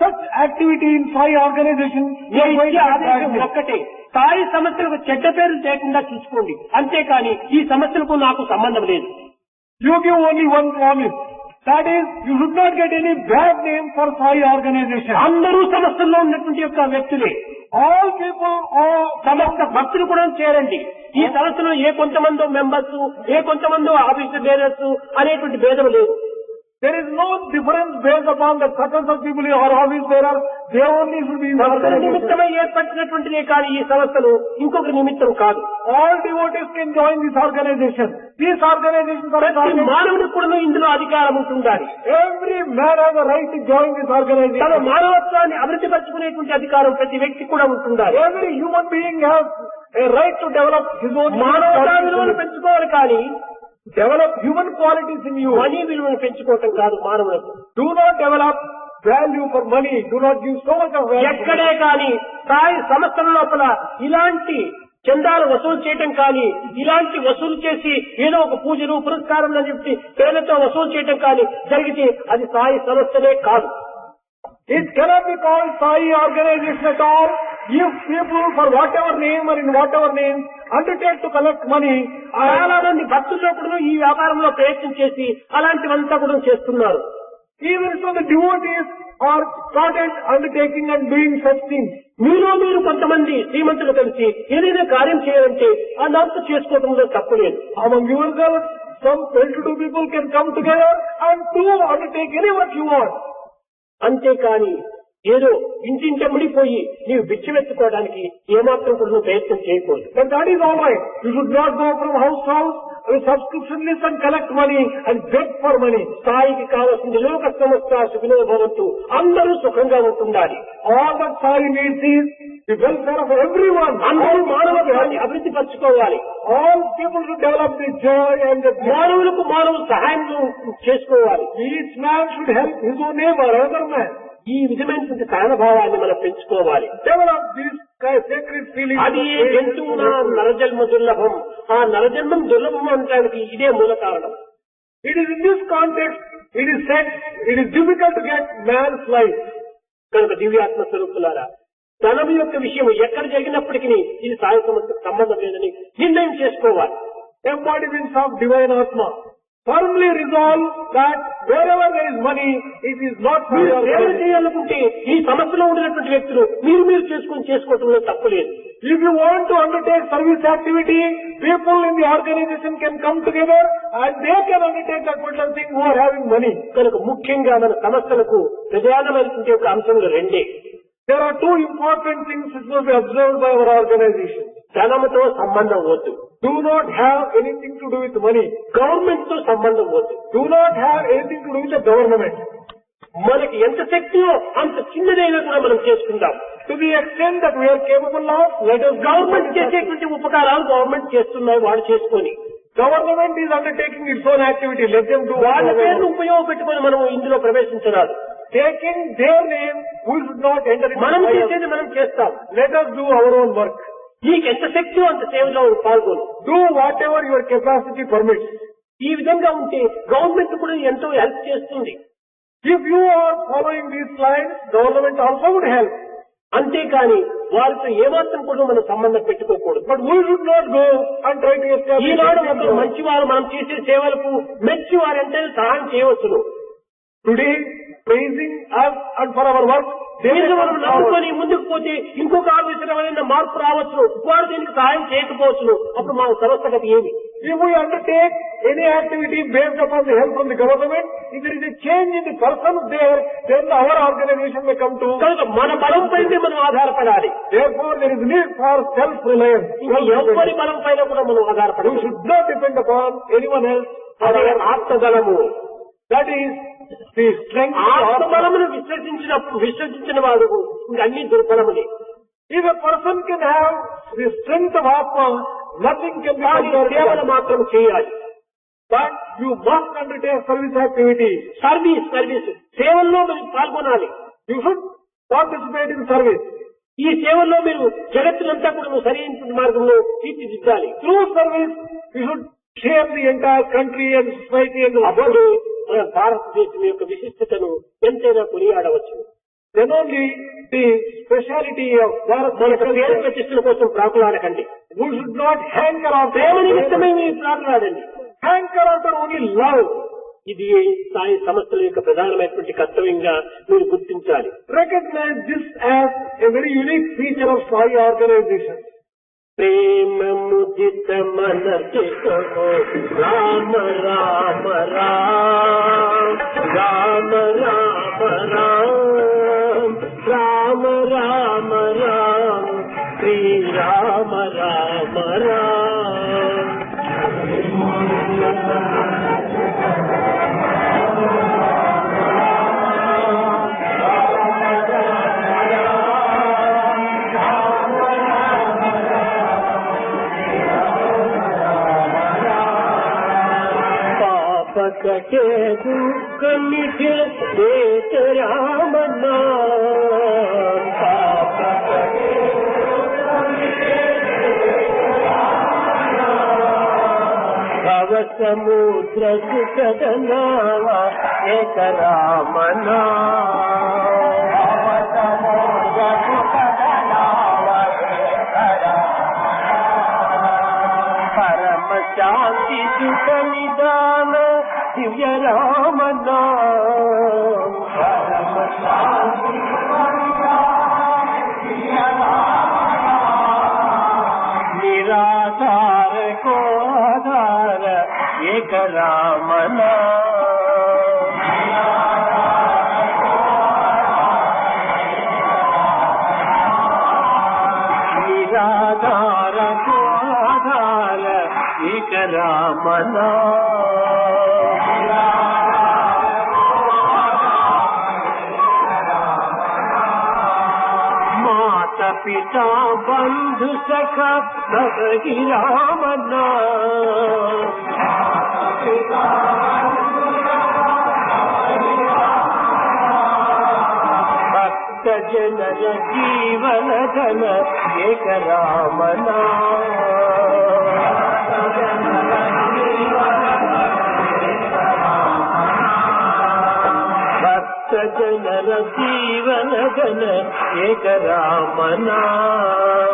such activity in Sai organization, you are going ఈ to ఆదేశం get ఒక్కటే, స్థాయి సమస్యలకు చెడ్డ పేరు లేకుండా చూసుకోండి, అంతేకాని ఈ సమస్యలకు నాకు సంబంధం లేదు. You give only one promise. That is, you should not get any bad name for Sai organization. అందరూ సమస్యల్లో ఉన్నటువంటి యొక్క వ్యక్తులే. All people are సమస్త భక్తులు కూడా చేరండి. ఈ సమస్యలో ఏ కొంతమందో మెంబర్స్, ఏ కొంతమందో ఆఫీసర్ బేరర్స్ అనేటువంటి భేదం లేదు. There is no difference based upon the status of people or office bearer. They only should be in the భక్తుల organization. నిమిత్తమై ఏర్పరిచినటువంటిదే కానీ ఈ సమస్యలు ఇంకొకరి నిమిత్తం కాదు. All devotees can join this organization. These organizations are ప్రతి organizations. మానవుడికి కూడా ఇందులో అధికారం ఉంటుండాలి. Every man has a right to join this తన organization. మానవత్వాన్ని అభివృద్ధి పరచుకునేటువంటి అధికారం ప్రతి వ్యక్తి కూడా ఉంటుండాలి. Every human being has a right to develop his own మానవతా విలువను qualities. పెంచుకోవాలి కానీ Develop human qualities in you. Money విలువను పెంచుకోవటం కాదు మానవులకు. Do not develop value for money. Do not give so much of value. ఎక్కడే కానీ స్థాయి సంస్థల లోపల ఇలాంటి చందాలు వసూలు చేయటం కానీ, ఇలాంటి వసూలు చేసి ఏదో ఒక పూజలు పురస్కారం అని చెప్పి పేర్లతో వసూలు చేయటం కానీ జరిగితే అది స్థాయి సంస్థనే కాదు. It cannot be called Sai organization at all if people for whatever name or in whatever name undertake to collect money. చాలా మంది భక్తుల్లో కూడా ఈ వ్యాపారంలో ప్రయత్నం చేసి అలాంటివంతా కూడా చేస్తున్నారు. Even so the devotees are started undertaking and doing such things. మీరు కొంతమంది శ్రీమంతులు కలిసి ఏదైనా కార్యం చేయాలంటే అదంతా చేసుకోవడంలో తప్పులేదు. Among yourselves, some well-to-do people can come together and do undertake any work you want. అంతేకాని ఏదో ఇంటింట ముడిపోయి నీవు బిచ్చమెత్తుకోవడానికి ఏమాత్రం కూడా నువ్వు ప్రయత్నం చేయకూడదు. But that is all right. You should not go from house to house with subscription list and collect money and beg for money. స్థాయికి కావాల్సింది లోక సంస్థ సుఖినో భవంతు, అందరూ సుఖంగా ఉంటుండాలి. All that Sai needs is the welfare of everyone. అందరూ మానవత్వాన్ని అభివృద్ధి పరచుకోవాలి. All people should develop the joy and the మానవులకు మానవులు సహాయం చేసుకోవాలి. Each man should help his own neighbor, another man. ఈ విధమైనటువంటి సహనభావాన్ని మనం పెంచుకోవాలి. Develop this sacred feeling. అది జంతువున నరజన్మ దుర్లభం, ఆ నరజన్మం దుర్లభం అనడానికి ఇదే మూల కారణం. It is in this context, it is said, it is difficult to get man's life. కనుక దివ్యాత్మ స్వరూపులారా, ధనం యొక్క విషయం ఎక్కడ జరిగినప్పటికీ ఇది సాయ సమస్యకు సంబంధం లేదని నిర్ణయం చేసుకోవాలి. Embodiments of divine Atma. Firmly resolve that wherever there is money, it is not for మీరు your సేవ benefit. చేయాలనుకుంటే ఈ సమస్యలో ఉండినటువంటి వ్యక్తులు మీరు చేసుకోవటంలో తప్పులేదు. If you want to undertake service activity, people in the organization can come together and they can undertake that particular thing who are having money. కనుక ముఖ్యంగా మన సమస్యలకు ప్రధానమైనటువంటి ఒక అంశములు రెండే. There are two important things which must be observed by our organization. ధనముతో సంబంధం వద్దు, Do not have anything to do with money. Government తో సంబంధం వద్దు. Do not have anything to do with the government. మనకి ఎంత శక్తియో అంత చిన్నదైనా కూడా మనం చేసుకుందాం. To the extent that we are capable of, let us government చేసేటువంటి ఉపకారాలు గవర్నమెంట్ చేస్తున్నాయి, వాళ్ళు చేసుకొని Government is undertaking its own activity. Let them do వాళ్ళ what they పేరును want. ఉపయోగపెట్టుకొని మనం ఇందులో ప్రవేశించరాదు. Taking their name, we should not enter into మనం fire. చేసేది మనం చేస్తాం. Let us do our own work. నీకు ఎంత శక్తియో అంత సేవలో పాల్గొను. Do whatever your capacity permits. ఈ విధంగా ఉంటే గవర్నమెంట్ కూడా ఎంతో హెల్ప్ చేస్తుంది. If you are following these lines, government also would help. అంతేకాని వారితో ఏమాత్రం కూడా మనం సంబంధం పెట్టుకోకూడదు. But we should not go and try to establish. Eenadu anything ఒకరు else. మంచివారు మనం చేసే సేవలకు మెచ్చి వారంటే సహాయం చేయవచ్చును. Today, praising us and for our work, they may దీన్ని మనం come నమ్ముకొని forward. ముందుకు పోతే ఇంకొక ఆఫీసరమైన మార్పు రావచ్చు, వారు దీనికి సహాయం చేయకపోవచ్చును. అప్పుడు మన సమస్యగతి ఏమి? If we undertake any activity based upon the help from the government, if there is a change in the person there, then our organization may come to. కనుక మన బలం పైనే మనం ఆధారపడాలి. Therefore, there is need for self-reliance. ఇంకా ఎవరి బలం పైన కూడా మనం You ఆధారపడాలి. should not depend upon anyone else. అదే ఆత్మబలము. That is the strength of Atma. ఆత్మబలమును విశ్వసించిన వాడు ఇంకా అన్ని దుర్బలములే. If a person can have the strength of Atma, nothing can be కానీ compared to సేవలు that. మాత్రం చేయాలి. But you must undertake service activity. Service సేవల్లో మీరు పాల్గొనాలి. You should participate in service. ఈ సేవల్లో మీరు జగత్తునంతా కూడా సరైన మార్గంలో తీర్చిదిద్దాలి. Through service, you should share the entire country and society and the అప్పుడు world. భారతదేశం యొక్క విశిష్టతను ఎంతైనా కొనియాడవచ్చు. Then only the speciality of Bharat మన పేరు ప్రతిష్టల కోసం ప్రాకులాడకండి. we should not hanker after ప్రేమ నిమిత్తమే మీరు ప్రాకులాడండి. hanker after only love. ఇది స్థాయి సంస్థల యొక్క ప్రధానమైనటువంటి కర్తవ్యంగా మీరు గుర్తించాలి. Recognize this as a very unique feature of Sai organization. ప్రేమ ముదిత మనసే రామ రామ రామ రామ రామ రామ రామ రామ రామ శ్రీ రామ రామ రామ. कटे दुख मिठे देत राम नाम पाप कटे भव समुद्र सुखद नावा एक राम परम शांति सुख निदान दिव्य राम नाम परम शांति निराधार को आधार एक राम नाम निराधार को आधार एक राम माता पिता बंधु सखा सब ही राम भक्त जनर जीवन धन एक राम भक्त जनर जीवन धन एक राम नाम